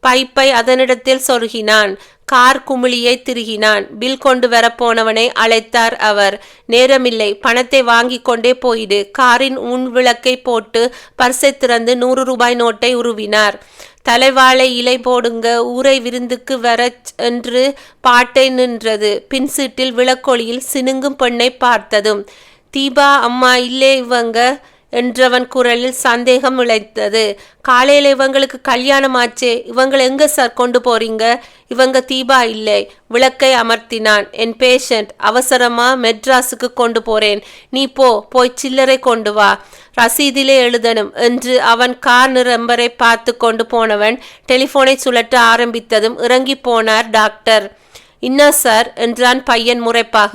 பைப்பை அதனிடத்தில் சொருகினான். கார் குமிழியை திருகினான். பில் கொண்டு வரப்போனவனை அழைத்தார் அவர். நேரமில்லை, பணத்தை வாங்கி கொண்டே போயிடு. காரின் உன் விளக்கை போட்டு பர்சை திறந்து 100 ரூபாய் நோட்டை உருவினார். தலைவாழை இலை போடுங்க, ஊரை விருந்துக்கு வர என்று பாட்டை நின்றது. பின்சீட்டில் விளக்கொளியில் சினுங்கும் பெண்ணை பார்த்ததும், தீபா அம்மா இல்லே இவங்க என்றவன் குரலில் சந்தேகம் இழைத்தது. காலையில் இவங்களுக்கு கல்யாணம் ஆச்சே, இவங்களை எங்க சார் கொண்டு போறீங்க? இவங்க தீபா இல்லை. விளக்கை அமர்த்தினான். என் பேஷண்ட், அவசரமா மெட்ராஸுக்கு கொண்டு போறேன். நீ போய் சில்லறை கொண்டு வா, ரசீதிலே எழுதணும் என்று அவன் கார் நம்பரை பார்த்து கொண்டு போனவன் டெலிஃபோனை சுழற்ற ஆரம்பித்ததும் இறங்கி போனார் டாக்டர். இன்னா சார் என்றான் பையன் முறைப்பாக.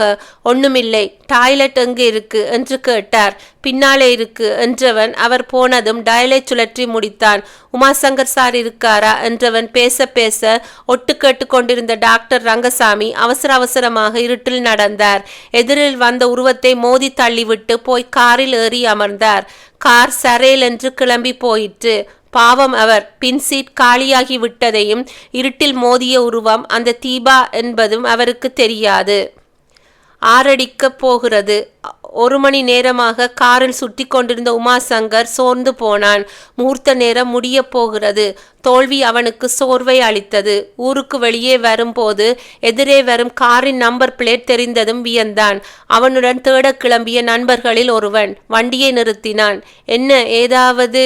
ஒண்ணுமில்லை. டாய்லெட் எங்கே இருக்கு என்று கேட்டார். பின்னாலே இருக்கு என்றவன் அவர் போனதும் டயலை சுழற்றி முடித்தான். உமாசங்கர் சார் இருக்காரா என்றவன் பேச பேச ஒட்டு கேட்டு கொண்டிருந்த டாக்டர் ரங்கசாமி அவசரமாக இருட்டில் நடந்தார். எதிரில் வந்த உருவத்தை மோதி தள்ளிவிட்டு போய் காரில் ஏறி அமர்ந்தார். கார் சரேல் என்று கிளம்பி போயிற்று. பாவம் அவர். பின்சீட் காலியாகி விட்டதையும் இருட்டில் மோதிய உருவம் அந்த தீபா என்பதும் அவருக்கு தெரியாது. ஆறடிக்க போகிறது. 1 மணி நேரமாக காரில் சுற்றி கொண்டிருந்த உமாசங்கர் சோர்ந்து போனான். முகூர்த்த நேரம் முடிய போகிறது. தோல்வி அவனுக்கு சோர்வை அளித்தது. ஊருக்கு வெளியே வரும்போது எதிரே வரும் காரின் நம்பர் பிளேட் தெரிந்ததும் வியந்தான். அவனுடன் தேட கிளம்பிய நண்பர்களில் ஒருவன் வண்டியை நிறுத்தினான். என்ன, ஏதாவது?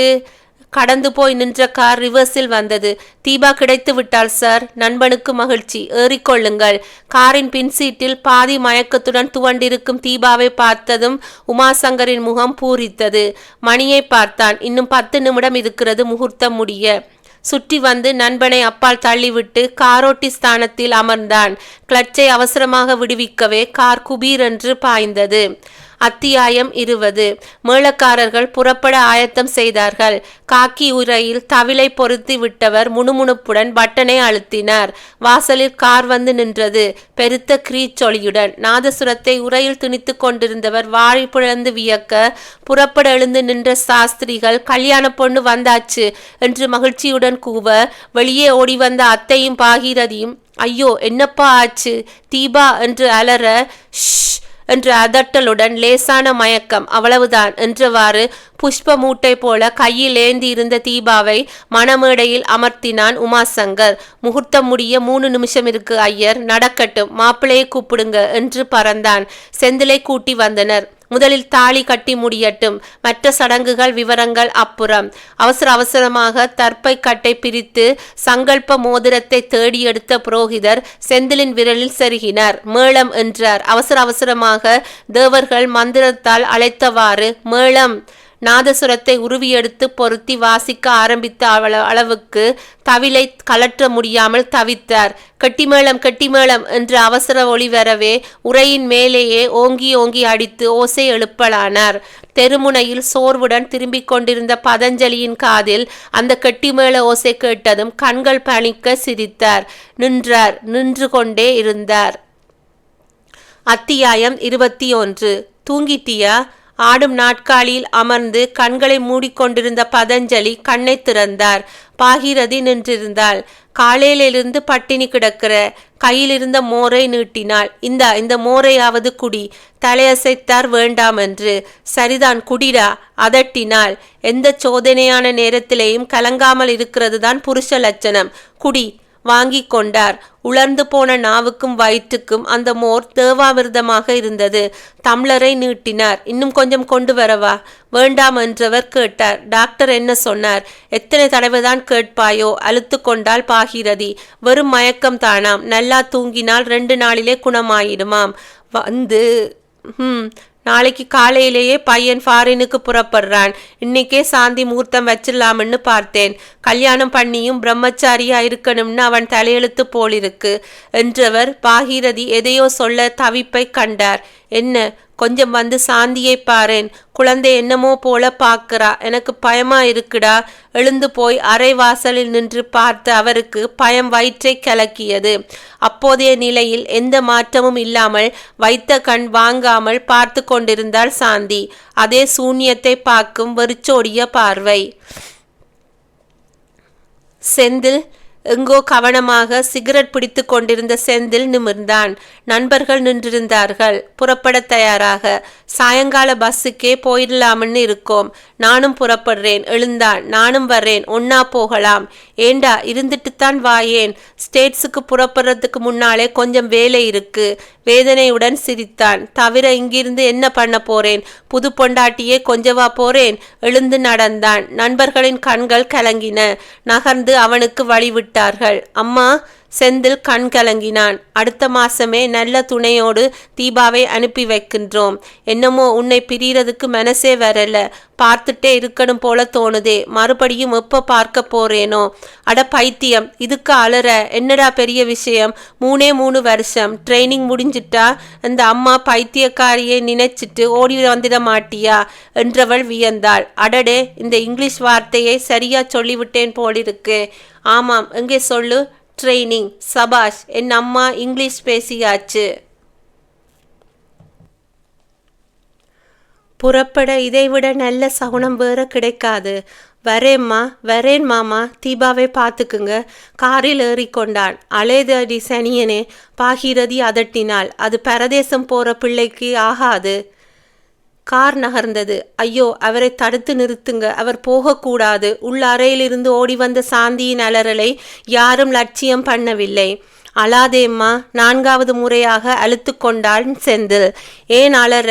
கடந்து போய் நின்ற கார் ரிவர்ஸில் வந்தது. தீபா கிடைத்து விட்டாள் சார். நண்பனுக்கு மகிழ்ச்சி. ஏறிக்கொள்ளுங்கள். காரின் பின்சீட்டில் பாதி மயக்கத்துடன் துவண்டிருக்கும் தீபாவை பார்த்ததும் உமாசங்கரின் முகம் பூரித்தது. மணியை பார்த்தான். இன்னும் 10 நிமிடம் இருக்கிறது முகூர்த்தம் முடிய. சுற்றி வந்து நண்பனை அப்பால் தள்ளிவிட்டு காரோட்டி ஸ்தானத்தில் அமர்ந்தான். கிளட்சை அவசரமாக விடுவிக்கவே கார் குபீர் என்று பாய்ந்தது. அத்தியாயம் 20. மேளக்காரர்கள் புறப்பட ஆயத்தம் செய்தார்கள். காக்கி உரையில் தவிலை பொருத்தி விட்டவர் முணுமுணுப்புடன் பட்டனை அழுத்தினார். வாசலில் கார் வந்து நின்றது. பெருத்த கிரீச்சொலியுடன். நாதசுரத்தை உரையில் திணித்து கொண்டிருந்தவர் வாழி பிளந்து வியக்க, புறப்பட எழுந்து நின்ற சாஸ்திரிகள் கல்யாண பொண்ணு வந்தாச்சு என்று மகிழ்ச்சியுடன் கூவ, வெளியே ஓடி வந்த அத்தையும் பாகீரதியும், ஐயோ என்னப்பா ஆச்சு? தீபா என்று அலற, ஷ் என்று அதட்டலுடன் லேசான மயக்கம், அவ்வளவுதான் என்றவாறு புஷ்ப மூட்டை போல கையில் ஏந்தி இருந்த தீபாவை மணமேடையில் அமர்த்தினான் உமாசங்கர். முகூர்த்தம் முடிய 3 நிமிஷம் இருக்கு ஐயர், நடக்கட்டும், மாப்பிள்ளையை கூப்பிடுங்க என்று பறந்தான். செந்திலை கூட்டி வந்தனர். முதலில் தாலி கட்டி முடியட்டும், மற்ற சடங்குகள் விவரங்கள் அப்புறம். அவசரமாக தர்ப்பை கட்டை பிரித்து சங்கல்ப மோதிரத்தை தேடி எடுத்த புரோகிதர் செந்திலின் விரலில் செருகினார். மேளம் என்றார். அவசரமாக தேவர்கள் மந்திரத்தால் அழைத்தவாறு மேளம். நாதசுரத்தை உருவியெடுத்து பொருத்தி வாசிக்க ஆரம்பித்த அளவுக்கு தவிலை கலற்ற முடியாமல் தவித்தார். கெட்டிமேளம் என்று அவசர ஒளி வரவே உரையின் மேலேயே ஓங்கி அடித்து ஓசை எழுப்பலானார். தெருமுனையில் சோர்வுடன் திரும்பிக் கொண்டிருந்த பதஞ்சலியின் காதில் அந்த கெட்டிமேள ஓசை கேட்டதும் கண்கள் பணிக்க சிரித்தார். நின்று கொண்டே இருந்தார். அத்தியாயம் 21. தூங்கிட்டியா? ஆடும் நாட்காலியில் அமர்ந்து கண்களை மூடிக்கொண்டிருந்த பதஞ்சலி கண்ணை திறந்தார். பாகீரதி நின்றிருந்தாள். காலையிலிருந்து பட்டினி கிடக்கிற. கையில் இருந்த மோரை நீட்டினாள். இந்த மோரையாவது குடி. தலையசைத்தார் வேண்டாம் என்று. சரிதான் குடிடா, அதட்டினாள். எந்த சோதனையான நேரத்திலேயும் கலங்காமல் இருக்கிறது தான் புருஷ லட்சணம். குடி. வாங்கி கொண்டார். உலர்ந்து போன நாவுக்கும் வயிற்றுக்கும் அந்த மோர் தேவாமிர்தமாக இருந்தது. தம்ளரை நீட்டினார். இன்னும் கொஞ்சம் கொண்டு வரவா? வேண்டாம் என்றவர் கேட்டார். டாக்டர் என்ன சொன்னார்? எத்தனை தடவைதான் கேட்பாயோ? அழுத்து கொண்டாள் பாகீரதி. வெறும் மயக்கம் தானாம். நல்லா தூங்கினால் 2 நாளிலே குணமாயிடுமாம். வந்து நாளைக்கு காலையிலேயே பையன் ஃபாரினுக்கு புறப்படுறான். இன்னைக்கே சாந்தி முகூர்த்தம் வச்சிடலாம்னு பார்த்தேன். கல்யாணம் பண்ணியும் பிரம்மச்சாரியா இருக்கணும்னு அவன் தலையெழுத்து போலிருக்கு என்றவர் பாகீரதி எதையோ சொல்ல தவிப்பை கண்டார். என்ன? கொஞ்சம் வந்து சாந்தியை பாரேன். குழந்தை என்னமோ போல பார்க்கிறா. எனக்கு பயமா இருக்குடா. எழுந்து போய் அரை வாசலில் நின்று பார்த்த அவருக்கு பயம் வயிற்றை கலக்கியது. அப்போதைய நிலையில் எந்த மாற்றமும் இல்லாமல் வைத்த கண் வாங்காமல் பார்த்து கொண்டிருந்தாள் சாந்தி. அதே சூன்யத்தை பார்க்கும் வெறிச்சோடிய பார்வை. செந்தில் எங்கோ கவனமாக சிகரெட் பிடித்து கொண்டிருந்த செந்தில் நிமிர்ந்தான். நண்பர்கள் நின்றிருந்தார்கள். புறப்பட தயாராக. சாயங்கால பஸ்ஸுக்கே போயிடலாம்னு இருக்கோம். நானும் புறப்படுறேன். எழுந்தான். நானும் வர்றேன். ஒன்னா போகலாம். ஏண்டா இருந்துட்டுத்தான் வாயேன். ஸ்டேட்ஸுக்கு புறப்படுறதுக்கு முன்னாலே கொஞ்சம் வேலை இருக்கு. வேதனையுடன் சிரித்தான். தவிர இங்கிருந்து என்ன பண்ண போறேன்? புது பொண்டாட்டியே கொஞ்சவா போறேன்? எழுந்து நடந்தான். நண்பர்களின் கண்கள் கலங்கின. நகர்ந்து அவனுக்கு வழிவிட்டார்கள். அம்மா. செந்தில் கண் கலங்கினான். அடுத்த மாசமே நல்ல துணையோடு தீபாவை அனுப்பி வைக்கின்றோம். என்னமோ உன்னை பிரியறதுக்கு மனசே வரல. பார்த்துட்டே இருக்கணும் போல தோணுதே. மறுபடியும் எப்போ பார்க்க போறேனோ? அட பைத்தியம், இதுக்கு அலற? என்னடா பெரிய விஷயம்? 3 வருஷம் ட்ரைனிங் முடிஞ்சிட்டா அந்த அம்மா பைத்தியக்காரியை நினைச்சிட்டு ஓடி வந்துட மாட்டியா என்றவள் வியந்தாள். அடடே, இந்த இங்கிலீஷ் வார்த்தையை சரியா சொல்லிவிட்டேன் போலிருக்கு. ஆமாம், எங்கே சொல்லு. ட்ரைனிங். சபாஷ், என் அம்மா இங்கிலீஷ் பேசியாச்சு. புறப்பட இதைவிட நல்ல சகுனம் வேற கிடைக்காது. வரேம்மா, வரேன் மாமா. தீபாவை பார்த்துக்குங்க. காரில் ஏறிக்கொண்டான். அலேதடி சனியனே, பாகீரதி அதட்டினாள். அது பரதேசம் போற பிள்ளைக்கு ஆகாது. கார் நகர்ந்தது. ஐயோ, அவரை தடுத்து நிறுத்துங்க. அவர் போகக்கூடாது. உள்ள அறையிலிருந்து ஓடி வந்த சாந்தியின் அலறலை யாரும் லட்சியம் பண்ணவில்லை. அழாதேம்மா. 4வது முறையாக அழுத்து கொண்டாள் செந்தில். ஏன் அலற?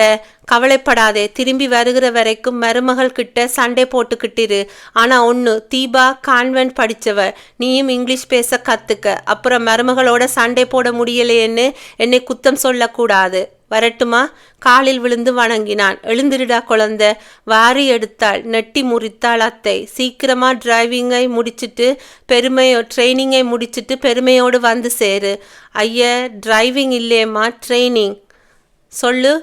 கவலைப்படாதே. திரும்பி வருகிற வரைக்கும் மருமகள் கிட்ட சண்டை போட்டுக்கிட்டிரு. ஆனா ஒன்று, தீபா கான்வென்ட் படித்தவ. நீயும் இங்கிலீஷ் பேச கற்றுக்க. அப்புறம் மருமகளோட சண்டை போட முடியலையேன்னு என்னை குத்தம் சொல்லக்கூடாது. வரட்டுமா? காலில் விழுந்து வணங்கினான். எழுந்திருடா குழந்தை. வாரி எடுத்தாள். நெட்டி முறித்தாள் அத்தை. சீக்கிரமா ட்ரைனிங்கை முடிச்சிட்டு பெருமையோடு வந்து சேரு. ஐயா, டிரைவிங் இல்லையம்மா, ட்ரைனிங். சொல்லு.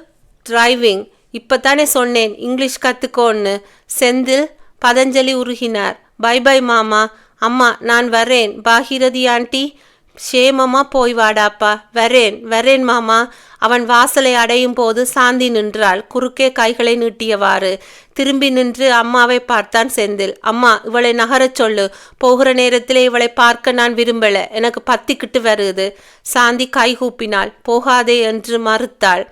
டிரைவிங். இப்போத்தானே சொன்னேன் இங்கிலீஷ் கற்றுக்கோன்னு. செந்தில் பதஞ்சலி உருகினார். பை பை மாமா. அம்மா, நான் வரேன். பாகீரதி ஆண்டி, க்ஷேமமா போய் வாடாப்பா. வரேன் மாமா. அவன் வாசலை அடையும் போது சாந்தி நின்றாள். குறுக்கே கைகளை நீட்டியவாறு. திரும்பி நின்று அம்மாவை பார்த்தான் செந்தில். அம்மா, இவளை நகரச் சொல்லு. போகிற நேரத்திலே இவளை பார்க்க நான் விரும்பல. எனக்கு பத்திக்கிட்டு வருது. சாந்தி கைகூப்பினாள். போகாதே என்று மறுத்தாள்.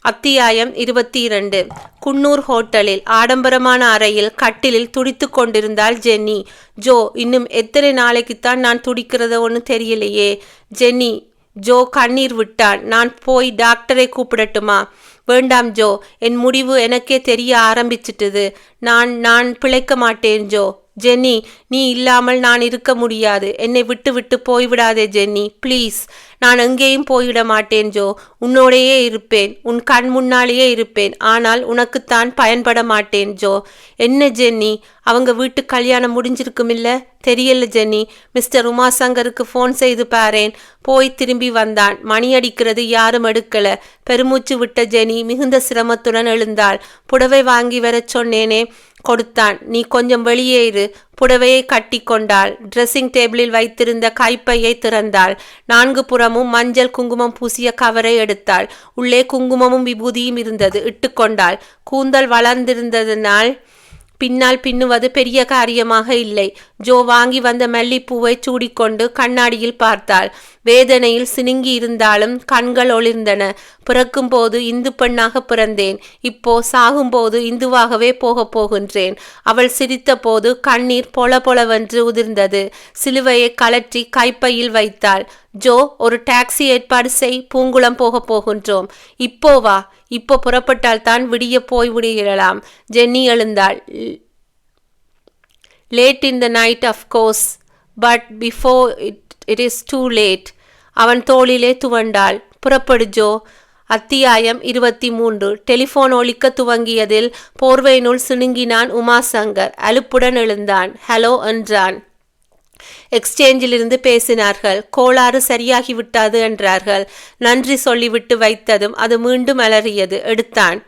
அத்தியாயம் 22. குன்னூர் ஹோட்டலில் ஆடம்பரமான அறையில் கட்டிலில் துடித்து கொண்டிருந்தாள் ஜென்னி. ஜோ, இன்னும் எத்தனை நாளைக்குத்தான் நான் துடிக்கிறதோ ஒன்று தெரியலையே. ஜென்னி. ஜோ கண்ணீர் விட்டான். நான் போய் டாக்டரை கூப்பிடட்டுமா? வேண்டாம் ஜோ, என் முடிவு எனக்கே தெரிய ஆரம்பிச்சிட்டுது. நான் பிழைக்க மாட்டேன் ஜோ. ஜென்னி, நீ இல்லாமல் நான் இருக்க முடியாது. என்னை விட்டு போய்விடாதே ஜென்னி, ப்ளீஸ். நான் எங்கேயும் போய்விட மாட்டேன் ஜோ. உன்னோடையே இருப்பேன். உன் கண் முன்னாலேயே இருப்பேன். ஆனால் உனக்குத்தான் பயன்பட மாட்டேன் ஜோ. என்ன ஜென்னி? அவங்க வீட்டு கல்யாணம் முடிஞ்சிருக்குமில்ல? தெரியல ஜென்னி. மிஸ்டர் உமாசங்கருக்கு ஃபோன் செய்து பாரேன். போய் திரும்பி வந்தான். மணி அடிக்கிறது, யாரும் எடுக்கல. பெருமூச்சு விட்ட ஜெனி மிகுந்த சிரமத்துடன் எழுந்தாள். புடவை வாங்கி வரச் சொன்னேனே, கொடுத்தான். நீ கொஞ்சம் வெளியே இரு. புடவையை கட்டி கொண்டாள். ட்ரெஸ்ஸிங் டேபிளில் வைத்திருந்த கைப்பையை திறந்தாள். 4 புறமும் மஞ்சள் குங்குமம் பூசிய கவரை எடுத்தாள். உள்ளே குங்குமமும் விபூதியும் இருந்தது. இட்டுக்கொண்டாள். கூந்தல் வளர்ந்திருந்ததனால் பின்னால் பின்னுவது பெரிய காரியமாக இல்லை. ஜோ வாங்கி வந்த மல்லிப்பூவை சூடிக்கொண்டு கண்ணாடியில் பார்த்தாள். வேதனையில் சினுங்கி இருந்தாலும் கண்கள் ஒளிர்ந்தன. பிறக்கும்போது இந்து பெண்ணாக பிறந்தேன். இப்போ சாகும்போது இந்துவாகவே போகப் போகின்றேன். அவள் சிரித்த போது கண்ணீர் பொல பொலவென்று உதிர்ந்தது. சிலுவையை கலற்றி கைப்பையில் வைத்தாள். ஜோ, ஒரு டாக்ஸி ஏற்பாடு செய், பூங்குளம் போக போகின்றோம். இப்போ வா. இப்போ புறப்பட்டால் தான் விடிய போய் விடுகிறலாம். ஜென்னி எழுந்தாள். Late in the night of course, but before it is too late. அவன் தோளிலே துவண்டாள். புறப்படு ஜோ. அத்தியாயம் 23. டெலிஃபோன் ஒலிக்க துவங்கியதில் போர்வையினுள் சிணுங்கினான் உமாசங்கர். அலுப்புடன் எழுந்தான். ஹலோ என்றான். எக்ஸ்சேஞ்சிலிருந்து பேசினார்கள். கோளாறு சரியாகிவிட்டாது என்றார்கள். நன்றி சொல்லிவிட்டு வைத்ததும் அது மீண்டும் அலறியது. எடுத்தான்.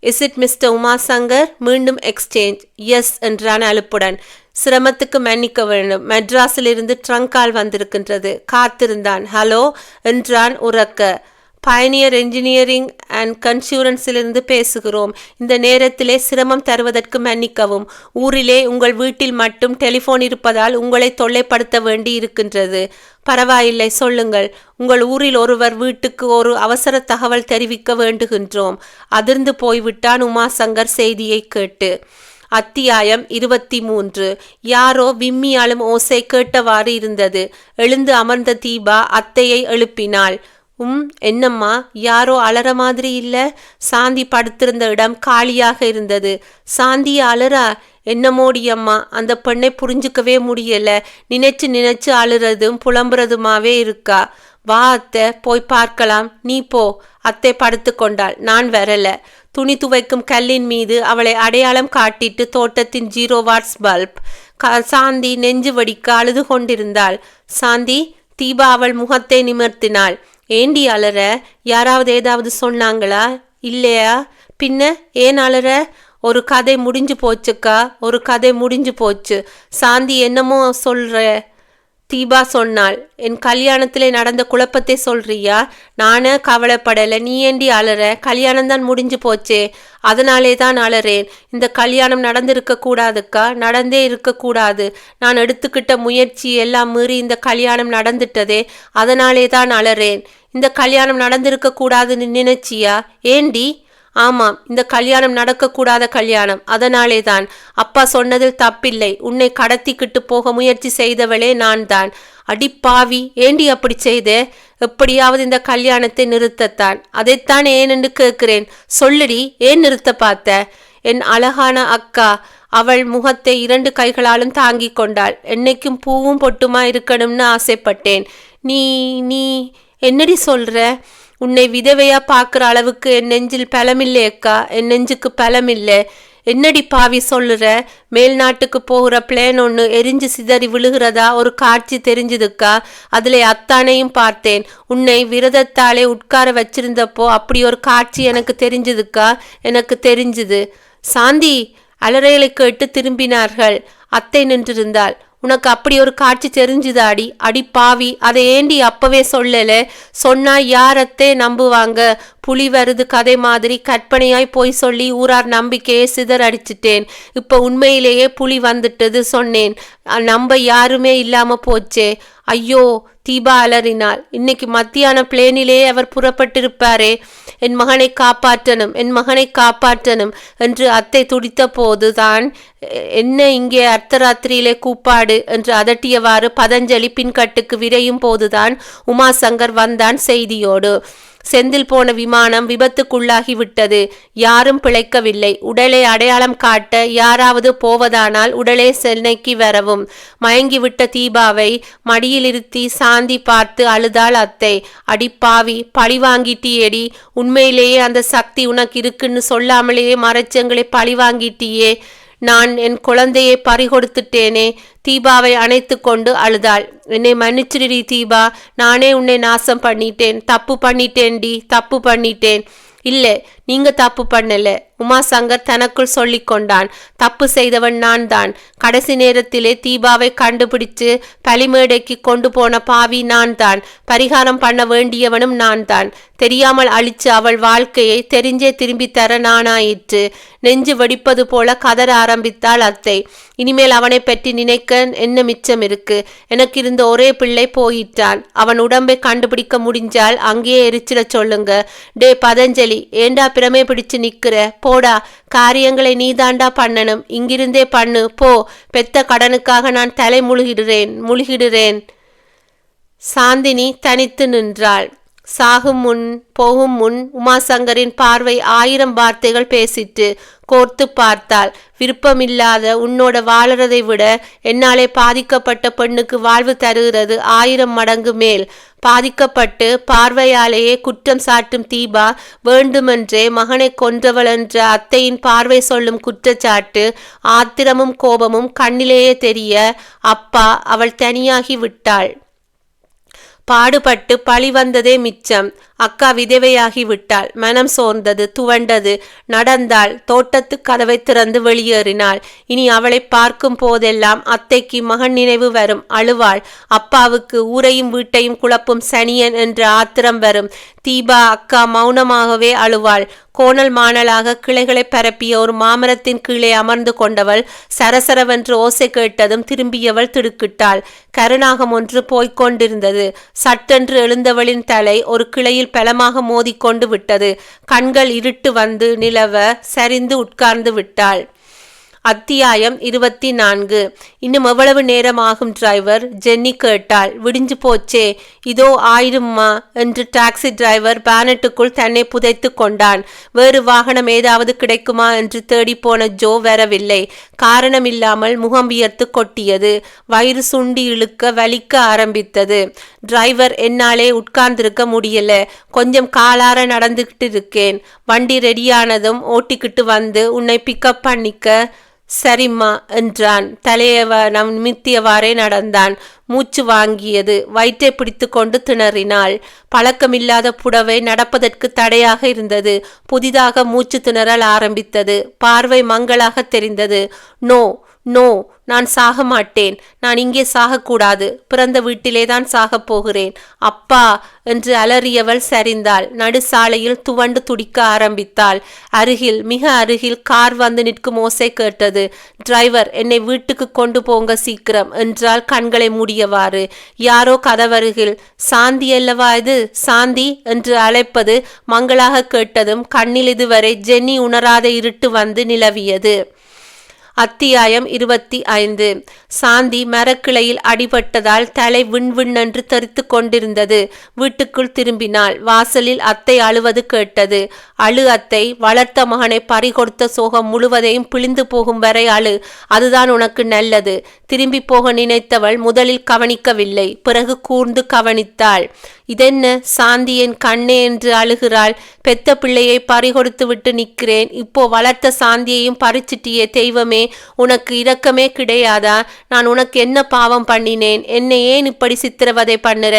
Is it mister Umashankar? மீண்டும் எக்ஸ்சேஞ்ச். எஸ் என்றான் அலுப்புடன். சிரமத்துக்கு மன்னிக்க வேண்டும். மெட்ராஸிலிருந்து ட்ரங்கால் வந்திருக்கின்றது. காத்திருந்தான். ஹலோ என்றான் உரக்க. பயனியர் என்ஜினியரிங் அண்ட் கன்சூரன்ஸிலிருந்து பேசுகிறோம். இந்த நேரத்திலே சிரமம் தருவதற்கு மன்னிக்கவும். ஊரிலே உங்கள் வீட்டில் மட்டும் டெலிஃபோன் இருப்பதால் உங்களை தொல்லைப்படுத்த வேண்டி இருக்கின்றது. பரவாயில்லை, சொல்லுங்கள். உங்கள் ஊரில் ஒருவர் வீட்டுக்கு ஒரு அவசர தகவல் தெரிவிக்க வேண்டுகின்றோம். அதிர்ந்து போய்விட்டான் உமாசங்கர் செய்தியை கேட்டு. அத்தியாயம் 23. யாரோ விம்மியாலும் ஓசை கேட்டவாறு இருந்தது. எழுந்து அமர்ந்த தீபா அத்தையை எழுப்பினாள். என்னம்மா, யாரோ அலற மாதிரி இல்ல? சாந்தி படுத்திருந்த இடம் காலியாக இருந்தது. சாந்தி அலறா? என்னமோடி அம்மா, அந்த பெண்ணை புரிஞ்சுக்கவே முடியல. நினைச்சு அழுறதும் புலம்புறதுமாவே இருக்கா. வா அத்தை, போய் பார்க்கலாம். நீ போ. அத்தை படுத்து கொண்டாள். நான் வரல. துணி துவைக்கும் கல்லின் மீது அவளை அடையாளம் காட்டிட்டு தோட்டத்தின் 0 வாட்ஸ் பல்ப். சாந்தி நெஞ்சு வடிக்க அழுது கொண்டிருந்தாள். சாந்தி. தீபா அவள் முகத்தை நிமிர்த்தினாள். ஏண்டி அலற? யாராவது ஏதாவது சொன்னாங்களா? இல்லையா? பின்ன ஏன் அலற? ஒரு கதை முடிஞ்சு போச்சுக்கா, ஒரு கதை முடிஞ்சு போச்சு. சாந்தி என்னமோ சொல்ற? தீபா சொன்னாள். என் கல்யாணத்திலே நடந்த குழப்பத்தை சொல்றியா? நானே கவலைப்படலை. நீ ஏண்டி அலற? கல்யாணம்தான் முடிஞ்சு போச்சே. அதனாலே தான் அலறேன். இந்த கல்யாணம் நடந்திருக்க கூடாதுக்கா, நடந்தே இருக்கக்கூடாது. நான் எடுத்துக்கிட்ட முயற்சி எல்லாம் மீறி இந்த கல்யாணம் நடந்துட்டதே. அதனாலே தான் அலறேன். இந்த கல்யாணம் நடந்திருக்க கூடாதுன்னு நினைச்சியா? ஏண்டி? ஆமாம், இந்த கல்யாணம் நடக்கக்கூடாத கல்யாணம். அதனாலே தான். அப்பா சொன்னதில் தப்பில்லை. உன்னை கடத்திக்கிட்டு போக முயற்சி செய்தவளே நான் தான். அடிப்பாவி, ஏண்டி அப்படி செய்தே? எப்படியாவது இந்த கல்யாணத்தை நிறுத்தத்தான். அதைத்தான் ஏனென்று கேட்கிறேன். சொல்லுடி, ஏன் நிறுத்த பார்த்த? என் அழகான அக்கா. அவள் முகத்தை 2 கைகளாலும் தாங்கி கொண்டாள். என்னைக்கும் பூவும் பொட்டுமா இருக்கணும்னு ஆசைப்பட்டேன். நீ நீ என்னடி சொல்ற? உன்னை விதவையா பார்க்குற அளவுக்கு என் நெஞ்சில் பலமில்லை அக்கா. என் நெஞ்சுக்கு பலமில்லை. என்னடி பாவி சொல்லுற? மேல்நாட்டுக்கு போகிற பிளேன் ஒன்று எரிஞ்சு சிதறி விழுகிறதா ஒரு காட்சி தெரிஞ்சுதுக்கா. அதில் அத்தானையும் பார்த்தேன். உன்னை விரதத்தாலே உட்கார வச்சிருந்தப்போ அப்படி ஒரு காட்சி எனக்கு தெரிஞ்சுதுக்கா. எனக்கு தெரிஞ்சுது. சாந்தி. அலறைகளை கேட்டு திரும்பினார்கள். அத்தை நின்றிருந்தாள். உனக்கு அப்படி ஒரு காட்சி தெரிஞ்சுதாடி? அடி பாவி, அதை ஏண்டி அப்பவே சொல்லல? சொன்னா யாரத்தே நம்புவாங்க? புலி வருது கதை மாதிரி கற்பனையாய் போய் சொல்லி ஊரார் நம்பிக்கையை சிதறடிச்சிட்டேன். இப்போ உண்மையிலேயே புலி வந்துட்டது சொன்னேன். நம்ப யாருமே இல்லாம போச்சே. ஐயோ, தீபா அலறினாள். இன்னைக்கு மத்தியான பிளேனிலே அவர் புறப்பட்டிருப்பாரே. என் மகனை காப்பாற்றணும், என் மகனை காப்பாற்றணும் என்று அத்தை துடித்த போதுதான் என்ன இங்கே அர்த்தராத்திரியிலே கூப்பாடு என்று அதட்டியவாறு பதஞ்சலி பின்கட்டுக்கு விரையும் போதுதான் உமாசங்கர் வந்தான் செய்தியோடு. செந்தில் போன விமானம் விபத்துக்குள்ளாகிவிட்டது. யாரும் பிழைக்கவில்லை. உடலை அடையாளம் காட்ட யாராவது போவதானால் உடலே சென்னைக்கு வரவும். மயங்கிவிட்ட தீபாவை மடியில் இருத்தி சாந்தி பார்த்து அழுதாள் அத்தை. அடிப்பாவி, பழி வாங்கிட்டியேடி. உண்மையிலேயே அந்த சக்தி உனக்கு இருக்குன்னு சொல்லாமலேயே மறைச்சங்களை பழி வாங்கிட்டியே. நான் என் குழந்தையை பறிகொடுத்துட்டேனே. தீபாவை அணைத்து கொண்டு அழுதாள். என்னை மன்னிச்சிடுடி தீபா. நானே உன்னை நாசம் பண்ணிட்டேன். தப்பு பண்ணிட்டேன்டி, தப்பு பண்ணிட்டேன். இல்லை, நீங்க தப்பு பண்ணல. உமாசங்கர் தனக்குள் சொல்லிக் கொண்டான். தப்பு செய்தவன் நான் தான். கடைசி நேரத்திலே தீபாவை கண்டுபிடிச்சு பலிமேடைக்கு கொண்டு போன பாவி நான் தான். பரிகாரம் பண்ண வேண்டியவனும் நான் தான். தெரியாமல் அழிச்சு அவள் வாழ்க்கையை தெரிஞ்சே திரும்பி தர நானாயிற்று. நெஞ்சு வெடிப்பது போல கதற ஆரம்பித்தாள் அத்தை. இனிமேல் அவனை பற்றி நினைக்க என்ன மிச்சம் இருக்கு? எனக்கு இருந்த ஒரே பிள்ளை போயிட்டான். அவன் உடம்பை கண்டுபிடிக்க முடிஞ்சால் அங்கேயே எரிச்சிட சொல்லுங்க. டே பதஞ்சலி, ஏண்டா பிரமே பிடிச்சு நிக்கிற? போடா, காரியங்களை நீதாண்டா பண்ணணும். இங்கிருந்தே பண்ணு போ. பெத்த கடனுக்காக நான் தலை முழுகிடுறேன். சாந்தினி தனித்து நின்றாள். சாகும் முன் போகும் முன் உமாசங்கரின் பார்வை 1000 வார்த்தைகள் பேசிட்டு. கோர்த்து பார்த்தாள். விருப்பமில்லாத உன்னோட வாழறதை விட என்னாலே பாதிக்கப்பட்ட பெண்ணுக்கு வாழ்வு தருகிறது 1000 மடங்கு மேல். பாதிக்கப்பட்டு பார்வையாலேயே குற்றம் சாட்டும் தீபா வேண்டுமென்றே மகனை கொன்றவள் என்ற அத்தையின் பார்வை சொல்லும் குற்றச்சாட்டு ஆத்திரமும் கோபமும் கண்ணிலேயே தெரிய அப்பா அவள் தனியாகி விட்டாள். பாடுபட்டு பழி வந்ததே மிச்சம். அக்கா விதவையாகி விட்டாள். மனம் சோர்ந்தது, துவண்டது. நடந்தாள். தோட்டத்து கதவை திறந்து வெளியேறினாள். இனி அவளை பார்க்கும் போதெல்லாம் அத்தைக்கு மகன் நினைவு வரும். அழுவாள். அப்பாவுக்கு ஊரையும் வீட்டையும் குழப்பும் சனியன் என்ற ஆத்திரம் வரும். தீபா அக்கா மௌனமாகவே அழுவாள். கோணல் மாணலாக கிளைகளை பரப்பிய ஒரு மாமரத்தின் கீழே அமர்ந்து கொண்டவள் சரசரவென்று ஓசை கேட்டதும் திரும்பியவள் திடுக்கிட்டாள். கருநாகம் ஒன்று போய்கொண்டிருந்தது. சட்டென்று எழுந்தவளின் தலை ஒரு கிளையில் பலமாக மோதிக்கொண்டு விட்டது. கண்கள் இருட்டு வந்து நிலவ சரிந்து உட்கார்ந்து விட்டாள். அத்தியாயம் 24. இன்னும் எவ்வளவு நேரம் ஆகும் டிரைவர்? ஜென்னி கேட்டாள். விடிஞ்சு போச்சே. இதோ ஆயிரும்மா என்று டாக்ஸி டிரைவர் பேனட்டுக்குள் தன்னை புதைத்து கொண்டான். வேறு வாகனம் ஏதாவது கிடைக்குமா என்று தேடி போன ஜோ வரவில்லை. காரணமில்லாமல் முகம் வியர்த்து கொட்டியது. வயிறு சுண்டி இழுக்க வலிக்க ஆரம்பித்தது. டிரைவர், என்னாலே உட்கார்ந்திருக்க முடியல. கொஞ்சம் காலார நடந்துகிட்டு இருக்கேன். வண்டி ரெடியானதும் ஓட்டிக்கிட்டு வந்து உன்னை பிக்கப் பண்ணிக்க. சரிம்மா என்றான். தலையை நிமித்தியவாறே நடந்தான். மூச்சு வாங்கியது. வயிற்றை பிடித்து கொண்டு திணறினாள். பழக்கமில்லாத புடவை நடப்பதற்கு தடையாக இருந்தது. புதிதாக மூச்சு திணறல் ஆரம்பித்தது. பார்வை மங்களாக தெரிந்தது. நோ நோ, நான் சாக மாட்டேன். நான் இங்கே சாகக்கூடாது. பிறந்த வீட்டிலே தான் சாகப் போகிறேன். அப்பா என்று அலறியவள் சரிந்தாள். நடு சாலையில் துவண்டு துடிக்க ஆரம்பித்தாள். அருகில், மிக அருகில் கார் வந்து நிற்கும் ஓசை கேட்டது. டிரைவர், என்னை வீட்டுக்கு கொண்டு போங்க சீக்கிரம் என்றால் கண்களை மூடியவாறு. யாரோ கதவருகில். சாந்தி அல்லவா இது? சாந்தி என்று அழைப்பது மங்களாக கேட்டதும் கண்ணில் இதுவரை ஜென்னி உணராத இருட்டு வந்து நிலவியது. அத்தியாயம் 25. சாந்தி மரக்கிளையில் அடிபட்டதால் தலை விண்விண்ணென்று தெரித்து கொண்டிருந்தது. வீட்டுக்குள் திரும்பினாள். வாசலில் அத்தை அழுவது கேட்டது. அழு அத்தை, வளர்த்த மகனை பறிகொடுத்த சோகம் முழுவதையும் பிழிந்து போகும் வரை அழு. அதுதான் உனக்கு நல்லது. திரும்பி போக நினைத்தவள் முதலில் கவனிக்கவில்லை. பிறகு கூர்ந்து கவனித்தாள். இதென்ன சாந்தி, என் கண்ணே என்று அழுகிறாள். பெத்த பிள்ளையை பறிகொடுத்து விட்டு நிற்கிறேன். இப்போ வளர்த்த சாந்தியையும் பறிச்சிட்டியே தெய்வமே, உனக்கு இரக்கமே கிடையாதா? நான் உனக்கு என்ன பாவம் பண்ணினேன்? என்னை ஏன் இப்படி சித்திரவதை பண்ணுற?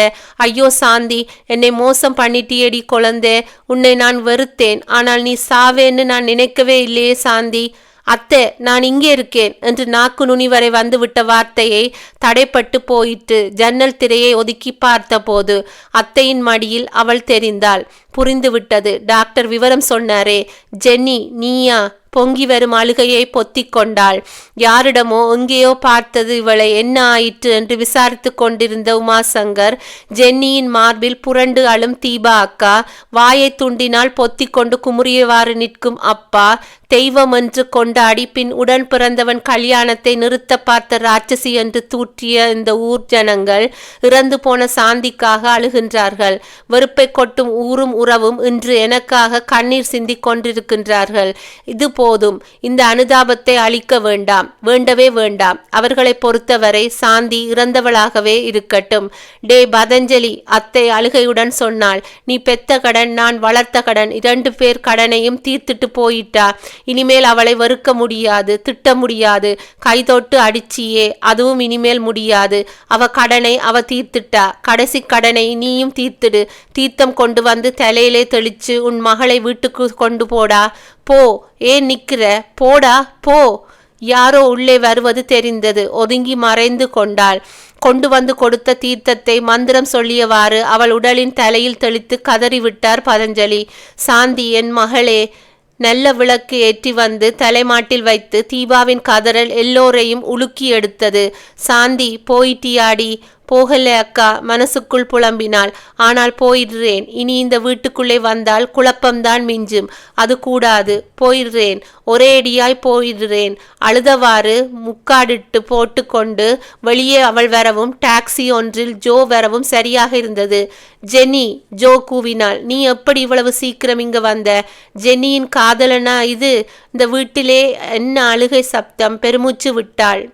ஐயோ சாந்தி, என்னை மோசம் பண்ணிட்டியேடி குழந்தை. உன்னை நான் வெறுத்தேன். ஆனால் நீ சாவேன்னு நான் நினைக்கவே இல்லையே சாந்தி. அத்தை, நான் இங்கே இருக்கேன் என்று நாக்கு நுனி வரை வந்துவிட்ட வார்த்தையை தடைப்பட்டு போயிட்டு ஜன்னல் திரையை ஒதுக்கி பார்த்த போது அத்தையின் மடியில் அவள் தெரிந்தாள். புரிந்துவிட்டது. டாக்டர் விவரம் சொன்னாரே. ஜென்னி, நீயா? பொங்கி வரும் அழுகையை பொத்தி கொண்டாள். யாரிடமோ எங்கேயோ பார்த்தது இவளை. என்ன ஆயிற்று என்று விசாரித்து கொண்டிருந்த உமாசங்கர் ஜென்னியின் மார்பில் புரண்டு அழும் தீபா அக்கா, வாயை துண்டினால் பொத்தி கொண்டு குமுறியவாறு நிற்கும் அப்பா, தெய்வம் என்று கொண்டாடி பின் உடன் பிறந்தவன் கல்யாணத்தை நிறுத்த பார்த்த ராட்சசி என்று தூற்றிய இந்த ஊர் ஜனங்கள் இறந்து போன சாந்திக்காக அழுகின்றார்கள். வெறுப்பை கொட்டும் ஊரும் உறவும் இன்று எனக்காக கண்ணீர் சிந்தி கொண்டிருக்கின்றார்கள். இது போதும். இந்த அனுதாபத்தை அளிக்க வேண்டாம். வேண்டாம், வேண்டவே வேண்டாம். அவர்களை பொறுத்தவரை சாந்தி இறந்தவளாகவே இருக்கட்டும். டே பதஞ்சலி, அத்தை அழுகையுடன் சொன்னாள். நீ பெத்த கடன், நான் வளர்த்த கடன், 2 பேர் கடனையும் தீர்த்துட்டு போயிட்டா. இனிமேல் அவளை வெறுக்க முடியாது, திட்ட முடியாது. கைதொட்டு அடிச்சியே, அதுவும் இனிமேல் முடியாது. அவ கடனை அவ தீர்த்துட்டா. கடைசி கடனை நீயும் தீர்த்துடு. தீர்த்தம் கொண்டு வந்து தலையிலே தெளிச்சு உன் மகளை வீட்டுக்கு கொண்டு போடா. போ, ஏன் நிக்கிற? போடா, போ. யாரோ உள்ளே வருவது தெரிந்தது. ஒதுங்கி மறைந்து கொண்டாள். கொண்டு வந்து கொடுத்த தீர்த்தத்தை மந்திரம் சொல்லியவாறு அவள் உடலின் தலையில் தெளித்து கதறிவிட்டார் பதஞ்சலி. சாந்தி, என் மகளே. நல்ல விளக்கு ஏற்றி வந்து தலைமாட்டில் வைத்து தீபாவின் கதறல் எல்லோரையும் உலுக்கி எடுத்தது. சாந்தி, போயிட்டியாடி? போகல அக்கா, மனசுக்குள் புலம்பினாள். ஆனால் போயிடுறேன். இனி இந்த வீட்டுக்குள்ளே வந்தால் குழப்பம்தான் மிஞ்சும். அது கூடாது. போயிடுறேன், ஒரேடியாய் போயிடுறேன். அழுதவாறு முக்காடிட்டு போட்டு கொண்டு வெளியே அவள் வரவும் டாக்ஸி ஒன்றில் ஜோ வரவும் சரியாக இருந்தது. ஜென்னி, ஜோ கூவினாள். நீ எப்படி இவ்வளவு சீக்கிரம் இங்க வந்த? ஜென்னியின் காதலனா இது? இந்த வீட்டிலே என்ன அழுகை சப்தம்! பெருமூச்சு விட்டாள்.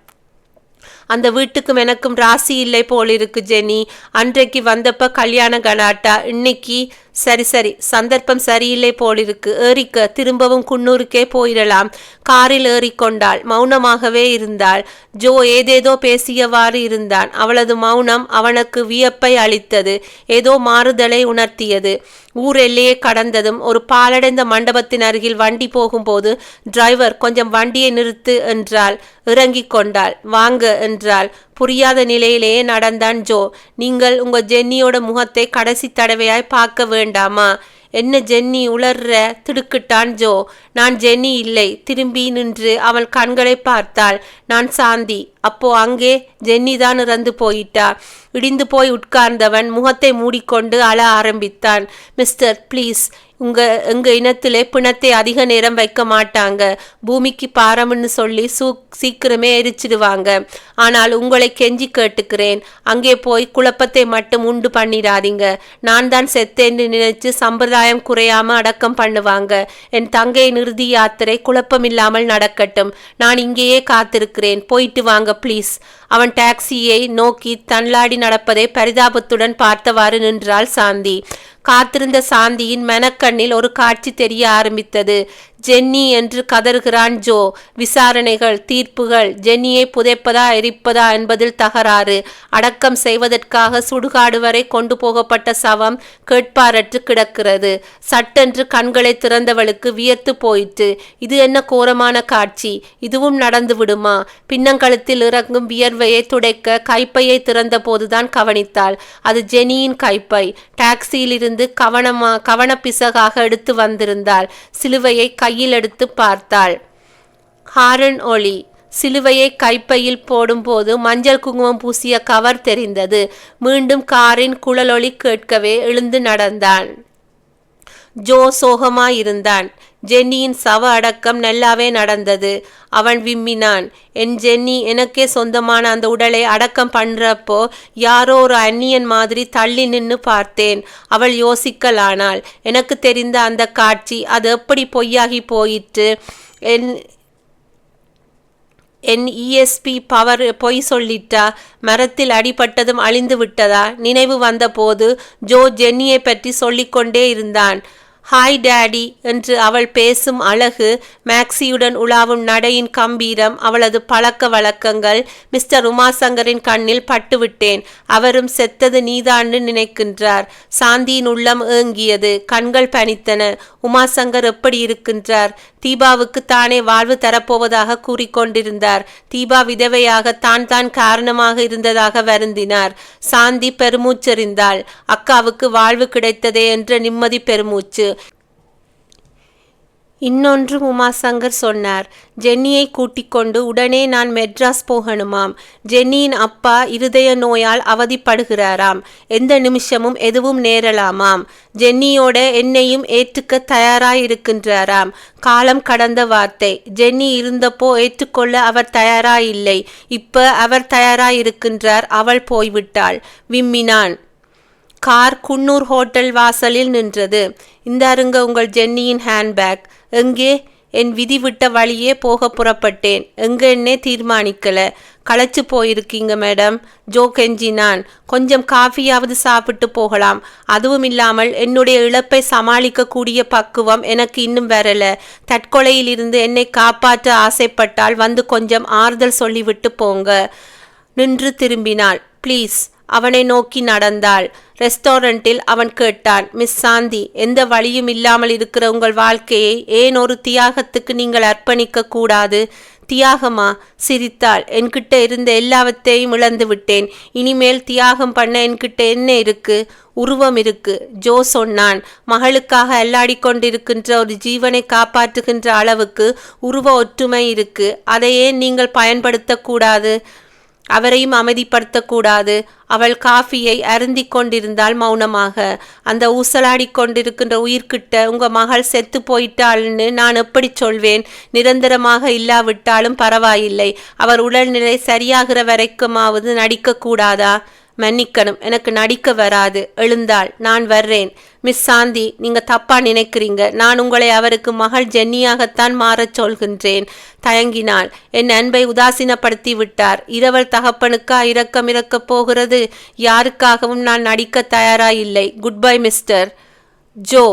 அந்த வீட்டுக்கும் எனக்கும் ராசி இல்லை போலிருக்கு ஜெனி. அன்றைக்கு வந்தப்ப கல்யாண கனாட்டா, இன்னைக்கு சரி சரி, சந்தர்ப்பம் சரியில்லை போலிருக்கு. ஏறிக்க, திரும்பவும் குன்னூருக்கே போயிடலாம். காரில் ஏறிக்கொண்டாள். மௌனமாகவே இருந்தாள். ஜோ ஏதேதோ பேசியவாறு இருந்தான். அவளது மௌனம் அவனுக்கு வியப்பை அளித்தது. ஏதோ மாறுதலை உணர்த்தியது. ஊர் எல்லையே கடந்ததும் ஒரு பாலடைந்த மண்டபத்தின் அருகில் வண்டி போகும்போது டிரைவர், கொஞ்சம் வண்டியை நிறுத்து என்றாள். இறங்கிக் கொண்டாள். வாங்க என்றாள். புரியாத நிலையிலேயே நடந்தான் ஜோ. நீங்கள் உங்க ஜென்னியோட முகத்தை கடைசி தடவையாய் பார்க்க வேண்டாமா? என்ன ஜென்னி உளர்ற? திடுக்கிட்டான் ஜோ. நான் ஜென்னி இல்லை. திரும்பி நின்று அவள் கண்களை பார்த்தாள். நான் சாந்தி. அப்போ அங்கே ஜென்னி தான் இறந்து போயிட்டா. இடிந்து போய் உட்கார்ந்தவன் முகத்தை மூடிக்கொண்டு அழ ஆரம்பித்தான். மிஸ்டர், ப்ளீஸ், எங்க இனத்திலே பிணத்தை அதிக நேரம் வைக்க மாட்டாங்க. பூமிக்கு பாரம்னு சொல்லி சீக்கிரமே எரிச்சிடுவாங்க. ஆனால் உங்களை கெஞ்சி கேட்டுக்கிறேன், அங்கே போய் குழப்பத்தை மட்டும் உண்டு பண்ணிடாதீங்க. நான் தான் செத்தேன்னு நினைச்சு சம்பிரதாயம் குறையாம அடக்கம் பண்ணுவாங்க. என் தங்கையின் இறுதி யாத்திரை குழப்பமில்லாமல் நடக்கட்டும். நான் இங்கேயே காத்திருக்கிறேன். போயிட்டு வாங்க ப்ளீஸ். அவன் டாக்ஸியை நோக்கி தள்ளாடி நடப்பதை பரிதாபத்துடன் பார்த்தவாறு நின்றாள் சாந்தி. காத்திருந்த சாந்தியின் மனக்கண்ணில் ஒரு காட்சி தெரிய ஆரம்பித்தது. ஜென்னி என்று கதறுகிறான் ஜோ. விசாரணைகள், தீர்ப்புகள், ஜென்னியை புதைப்பதா எரிப்பதா என்பதில் தகராறு. அடக்கம் செய்வதற்காக சுடுகாடு வரை கொண்டு போகப்பட்ட சவம் கேட்பாரற்று கிடக்கிறது. சட்டென்று கண்களை திறந்தவளுக்கு வியர்த்து போயிற்று. இது என்ன கோரமான காட்சி! இதுவும் நடந்து விடுமா? பின்னங்கழுத்தில் இறங்கும் வியர்வையை துடைக்க கைப்பையை திறந்த போதுதான் கவனித்தாள். அது ஜென்னியின் கைப்பை. டாக்ஸியில் இருந்து கவனப்பிசகாக எடுத்து வந்திருந்தாள். சிலுவையை கையில் எடுத்து பார்த்தாள். ஹாரன் ஒளி. சிலுவையை கைப்பையில் போடும்போது மஞ்சள் குங்குமம் பூசிய கவர் தெரிந்தது. மீண்டும் காரின் குழலொளி கேட்கவே எழுந்து நடந்தான். ஜோ சோகமாயிருந்தான். ஜென்னியின் சவ அடக்கம் நல்லாவே நடந்தது. அவன் விம்மினான். என் ஜென்னி, எனக்கே சொந்தமான அந்த உடலை அடக்கம் பண்றப்போ யாரோ ஒரு அந்நியன் மாதிரி தள்ளி நின்று பார்த்தேன். அவள் யோசிக்கலானாள். எனக்கு தெரிந்த அந்த காட்சி அது எப்படி பொய்யாகி போயிற்று? என் இஎஸ்பி பவர் பொய் சொல்லிட்டா? மரத்தில் அடிபட்டதும் அழிந்து விட்டதா? நினைவு வந்தபோது ஜோ ஜென்னியை பற்றி சொல்லிக்கொண்டே இருந்தான். ஹாய் டேடி என்று அவள் பேசும் அழகு, மேக்சியுடன் உலாவும் நடையின் கம்பீரம், அவளது பழக்க வழக்கங்கள். மிஸ்டர் உமாசங்கரின் கண்ணில் பட்டுவிட்டேன். அவரும் செத்தது நீதான்னு நினைக்கின்றார். சாந்தியின் உள்ளம் ஏங்கியது. கண்கள் பனித்தன. உமாசங்கர் எப்படி இருக்கின்றார்? தீபாவுக்கு தானே வாழ்வு தரப்போவதாக கூறிக்கொண்டிருந்தார். தீபா விதவையாக தான் காரணமாக இருந்ததாக வருந்தினார். சாந்தி பெருமூச்செறிந்தாள். அக்காவுக்கு வாழ்வு கிடைத்ததே என்ற நிம்மதி பெருமூச்சு. இன்னொன்றும் உமாசங்கர் சொன்னார். ஜென்னியை கூட்டிக் கொண்டு உடனே நான் மெட்ராஸ் போகணுமாம். ஜென்னியின் அப்பா இருதய நோயால் அவதிப்படுகிறாராம். எந்த நிமிஷமும் எதுவும் நேரலாமாம். ஜென்னியோட என்னையும் ஏற்றுக்க தயாராயிருக்கின்றாராம். காலம் கடந்த வார்த்தை. ஜென்னி இருந்தப்போ ஏற்றுக்கொள்ள அவர் தயாராயில்லை. இப்ப அவர் தயாராயிருக்கின்றார். அவள் போய்விட்டாள். விம்மினான். கார் குன்னூர் ஹோட்டல் வாசலில் நின்றது. இந்தாருங்க உங்கள் ஜென்னியின் ஹேண்ட்பேக். எங்கே? என் விதி விட்ட வழியே போக புறப்பட்டேன். எங்கன்னே தீர்மானிக்கல. களைச்சு போயிருக்கீங்க மேடம், ஜோ கெஞ்சினான். கொஞ்சம் காஃபியாவது சாப்பிட்டு போகலாம். அதுவும் இல்லாமல் என்னுடைய இழப்பை சமாளிக்கக்கூடிய பக்குவம் எனக்கு இன்னும் வரல. தற்கொலையிலிருந்து என்னை காப்பாற்ற ஆசைப்பட்டால் வந்து கொஞ்சம் ஆறுதல் சொல்லிவிட்டு போங்க. நின்று திரும்பினாள். ப்ளீஸ். அவனை நோக்கி நடந்தாள். ரெஸ்டாரண்டில் அவன் கேட்டான், மிஸ் சாந்தி, எந்த வழியும் இல்லாமல் இருக்கிற உங்கள் வாழ்க்கையை ஏன் ஒரு தியாகத்துக்கு நீங்கள் அர்ப்பணிக்க கூடாது? தியாகமா? சிரித்தாள். என்கிட்ட இருந்த எல்லாவற்றையும் இழந்து விட்டேன். இனிமேல் தியாகம் பண்ண என்கிட்ட என்ன இருக்கு? உருவம் இருக்கு, ஜோ சொன்னான். மகளுக்காக அல்லாடி கொண்டிருக்கின்ற ஒரு ஜீவனை காப்பாற்றுகின்ற அளவுக்கு உருவ ஒற்றுமை இருக்கு. அதை ஏன் நீங்கள் பயன்படுத்தக்கூடாது? அவரையும் அமைதிப்படுத்தக்கூடாது. அவள் காஃபியை அருந்தி கொண்டிருந்தாள் மௌனமாக. அந்த ஊசலாடி கொண்டிருக்கின்ற உயிர்கிட்ட உங்க மகள் செத்து போயிட்டாள்னு நான் எப்படி சொல்வேன்? நிரந்தரமாக இல்லாவிட்டாலும் பரவாயில்லை. அவர் உடல்நிலை சரியாகிற வரைக்குமாவது நடிக்க கூடாதா? மன்னிக்கணும், எனக்கு நடிக்க வராது. எழுந்தாள். நான் வர்றேன். மிஸ் சாந்தி, நீங்க தப்பா நினைக்கிறீங்க. நான் உங்களை அவருக்கு மகள் ஜென்னியாகத்தான் மாறச் சொல்கின்றேன். தயங்கினாள். என் அன்பை உதாசீனப்படுத்தி விட்டார். இரவல் தகப்பனுக்கா இரக்கம் இறக்கப் போகிறது? யாருக்காகவும் நான் நடிக்க தயாராயில்லை. Good bye mister Joe.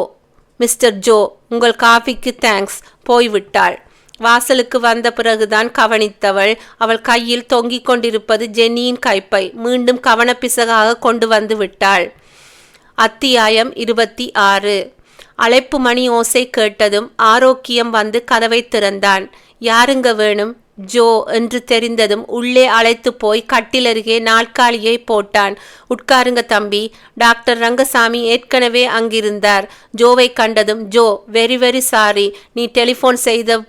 Mister Joe, உங்கள் காஃபிக்கு தேங்க்ஸ். போய்விட்டாள். வாசலுக்கு வந்த பிறகுதான் கவனித்தவள். அவள் கையில் தொங்கிக் கொண்டிருப்பது ஜென்னியின் கைப்பை. மீண்டும் கவனப்பிசகாக கொண்டு வந்து விட்டாள். அத்தியாயம் 26. அழைப்பு மணி ஓசை கேட்டதும் ஆரோக்கியம் வந்து கதவை திறந்தான். யாருங்க வேணும்? ஜோ என்று தெரிந்ததும் உள்ளே அழைத்து போய் கட்டிலருகே நாற்காலியை போட்டான். உட்காருங்க தம்பி. டாக்டர் ரங்கசாமி ஏற்கனவே அங்கிருந்தார். ஜோவை கண்டதும், ஜோ, வெரி வெரி சாரி. நீ டெலிஃபோன் செய்த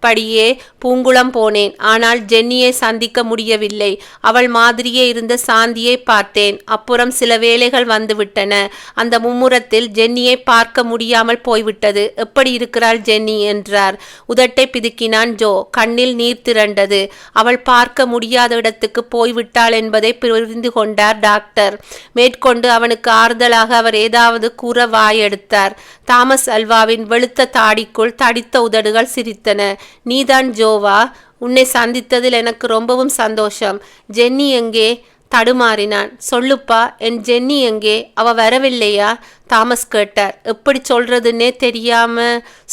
படியே பூங்குளம் போனேன். ஆனால் ஜென்னியை சந்திக்க முடியவில்லை. அவள் மாதிரியே இருந்த சாந்தியை பார்த்தேன். அப்புறம் சில வேலைகள் வந்துவிட்டன. அந்த மும்முரத்தில் ஜென்னியை பார்க்க முடியாமல் போய்விட்டது. எப்படி இருக்கிறாள் ஜென்னி என்றார். உதட்டை பிதுக்கினான் ஜோ. கண்ணில் நீர் திரண்டது. அவள் பார்க்க முடியாத இடத்துக்கு போய்விட்டாள் என்பதை புரிந்து கொண்டார் டாக்டர். மேற்கொண்டு அவனுக்கு ஆறுதலாக அவர் ஏதாவது கூற வாயெடுத்தார். தாமஸ் அல்வாவின் வெளுத்த தாடிக்குள் தடித்த உதடுகள் சிரித்தன. நீதான் ஜோவா? உன்னை சந்தித்ததில் எனக்கு ரொம்பவும் சந்தோஷம். ஜென்னி எங்கே? தடுமாறினான். சொல்லுப்பா, என் ஜென்னி எங்கே? அவ வரவில்லையா? தாமஸ் கேட்டார். எப்படி சொல்றதுன்னே தெரியாம.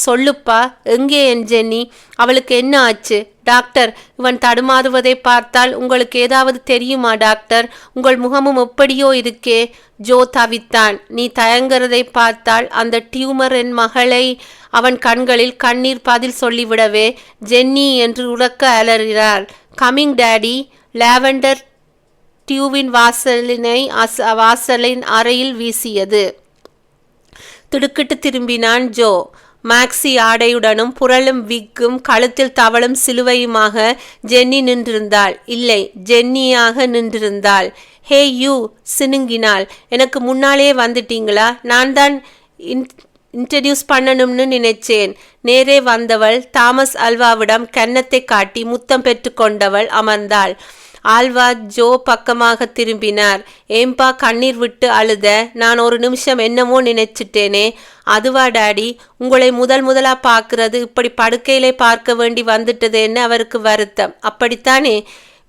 சொல்லுப்பா, எங்கே என் ஜென்னி? அவளுக்கு என்ன ஆச்சு? டாக்டர், இவன் தடுமாறுவதை பார்த்தால் உங்களுக்கு ஏதாவது தெரியுமா டாக்டர்? உங்கள் முகமும் எப்படியோ இருக்கே. ஜோ தவித்தான். நீ தயங்குறதை பார்த்தால் அந்த டியூமர் என் மகளை. அவன் கண்களில் கண்ணீர் பதில் சொல்லிவிடவே ஜென்னி என்று உறக்க அலறினாள். Coming daddy. லாவெண்டர் டியூவின் வாசலின் அறையில் வீசியது. திடுக்கிட்டு திரும்பினான் ஜோ. மேக்ஸி ஆடையுடனும் புரளும் விக்கும் கழுத்தில் தவளும் சிலுவையுமாக ஜென்னி நின்றிருந்தாள். இல்லை, ஜென்னியாக நின்றிருந்தாள். Hey you, சினுங்கினாள். எனக்கு முன்னாலே வந்துட்டீங்களா? நான் தான் இன்ட்ரடியூஸ் பண்ணணும்னு நினைச்சேன். நேரே வந்தவள் தாமஸ் அல்வாவிடம் கன்னத்தை காட்டி முத்தம் பெற்று கொண்டவள் அமர்ந்தாள். ஆல்வா ஜோ பக்கமாக திரும்பினார். ஏம்பா கண்ணீர் விட்டு அழுத? நான் ஒரு நிமிஷம் என்னமோ நினைச்சிட்டேனே. அதுவா டாடி? உங்களை முதலா பார்க்கறது, இப்படி படுக்கையிலே பார்க்க வேண்டி வந்துட்டதேன்னு அவருக்கு வருத்தம். அப்படித்தானே?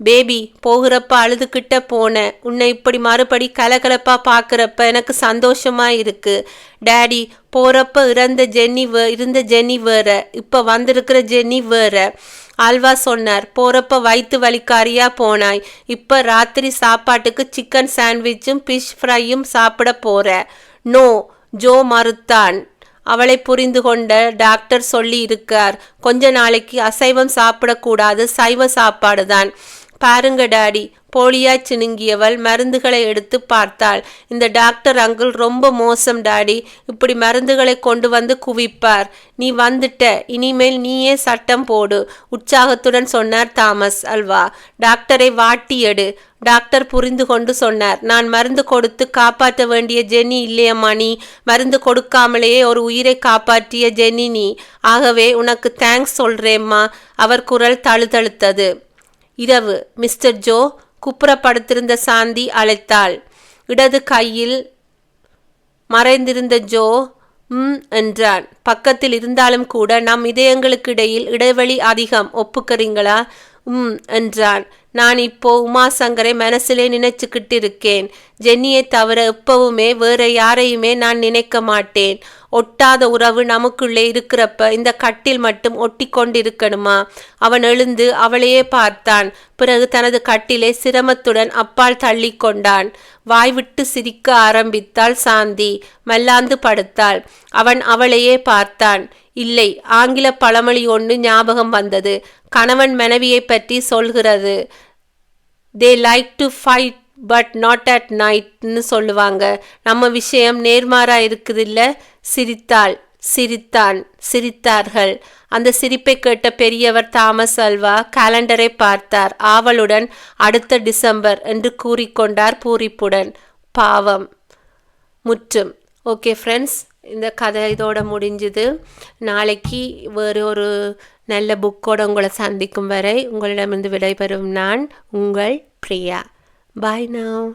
பேபி, போகிறப்ப அழுதுகிட்ட போனேன். உன்னை இப்படி மறுபடி கலகலப்பா பார்க்குறப்ப எனக்கு சந்தோஷமா இருக்கு. டேடி, போகிறப்ப இருந்த ஜென்னி வேற, இப்போ வந்திருக்கிற ஜென்னி வேற. ஆல்வா சொன்னார். போகிறப்ப வயிற்று வலிக்காரியா போனாய். இப்போ ராத்திரி சாப்பாட்டுக்கு சிக்கன் சாண்ட்விச்சும் ஃபிஷ் ஃப்ரையும் சாப்பிட போற. நோ, ஜோ மறுத்தான். அவளை புரிந்து கொண்ட டாக்டர் சொல்லி இருக்கார். கொஞ்ச நாளைக்கு அசைவம் சாப்பிடக்கூடாது, சைவ சாப்பாடு தான். பாருங்க டாடி. போலியாய் சினுங்கியவள் மருந்துகளை எடுத்து பார்த்தாள். இந்த டாக்டர் அங்கிள் ரொம்ப மோசம் டாடி. இப்படி மருந்துகளை கொண்டு வந்து குவிப்பார். நீ வந்துட்ட, இனிமேல் நீயே சட்டம் போடு, உற்சாகத்துடன் சொன்னார் தாமஸ் அல்வா. டாக்டரை வாட்டி எடு. டாக்டர் புரிந்து கொண்டு சொன்னார். நான் மருந்து கொடுத்து காப்பாற்ற வேண்டிய ஜென்னி இல்லையம்மா நீ. மருந்து கொடுக்காமலேயே ஒரு உயிரை காப்பாற்றிய ஜென்னி நீ. ஆகவே உனக்கு தேங்க்ஸ் சொல்றேம்மா. அவர் குரல் தழுதழுத்தது. இரவு. Mister Joe. குப்புறப்படுத்திருந்த சாந்தி அழைத்தாள். இடது கையில் மறைந்திருந்த ஜோ என்றான். பக்கத்தில் இருந்தாலும் கூட நம் இதயங்களுக்கு இடையில் இடைவெளி அதிகம், ஒப்புக்கிறீங்களா? என்றான். நான் இப்போ உமாசங்கரை மனசிலே நினைச்சுக்கிட்டு இருக்கேன். ஜென்னியை தவிர எப்பவுமே வேற யாரையுமே நான் நினைக்க மாட்டேன். ஒட்டாத உறவு நமக்குள்ளே இருக்கிறப்ப இந்த கட்டில் மட்டும் ஒட்டி கொண்டிருக்கணுமா? அவன் எழுந்து அவளையே பார்த்தான். பிறகு தனது கட்டிலை சிரமத்துடன் அப்பால் தள்ளி கொண்டான். வாய்விட்டு சிரிக்க ஆரம்பித்தாள் சாந்தி. மல்லாந்து படுத்தாள். அவன் அவளையே பார்த்தான். இல்லை, ஆங்கில பழமொழி ஒன்று ஞாபகம் வந்தது. கணவன் மனைவியை பற்றி சொல்கிறது. They like to fight but not at நைட்னு சொல்லுவாங்க. நம்ம விஷயம் நேர்மாறா இருக்குது இல்ல? சிரித்தாள். சிரித்தார்கள். அந்த சிரிப்பை கேட்ட பெரியவர் தாமஸ் அல்வா காலண்டரை பார்த்தார். ஆவலுடன் அடுத்த டிசம்பர் என்று கூறிக்கொண்டார் பூரிப்புடன். பாவம். முற்றும். ஓகே ஃப்ரெண்ட்ஸ், இந்த கதை இதோட முடிஞ்சுது. நாளைக்கு வேறு ஒரு நல்ல புக்கோடு உங்களை சந்திக்கும் வரை உங்களிடமிருந்து விடைபெறும் நான் உங்கள் பிரியா. பாய் நவ்.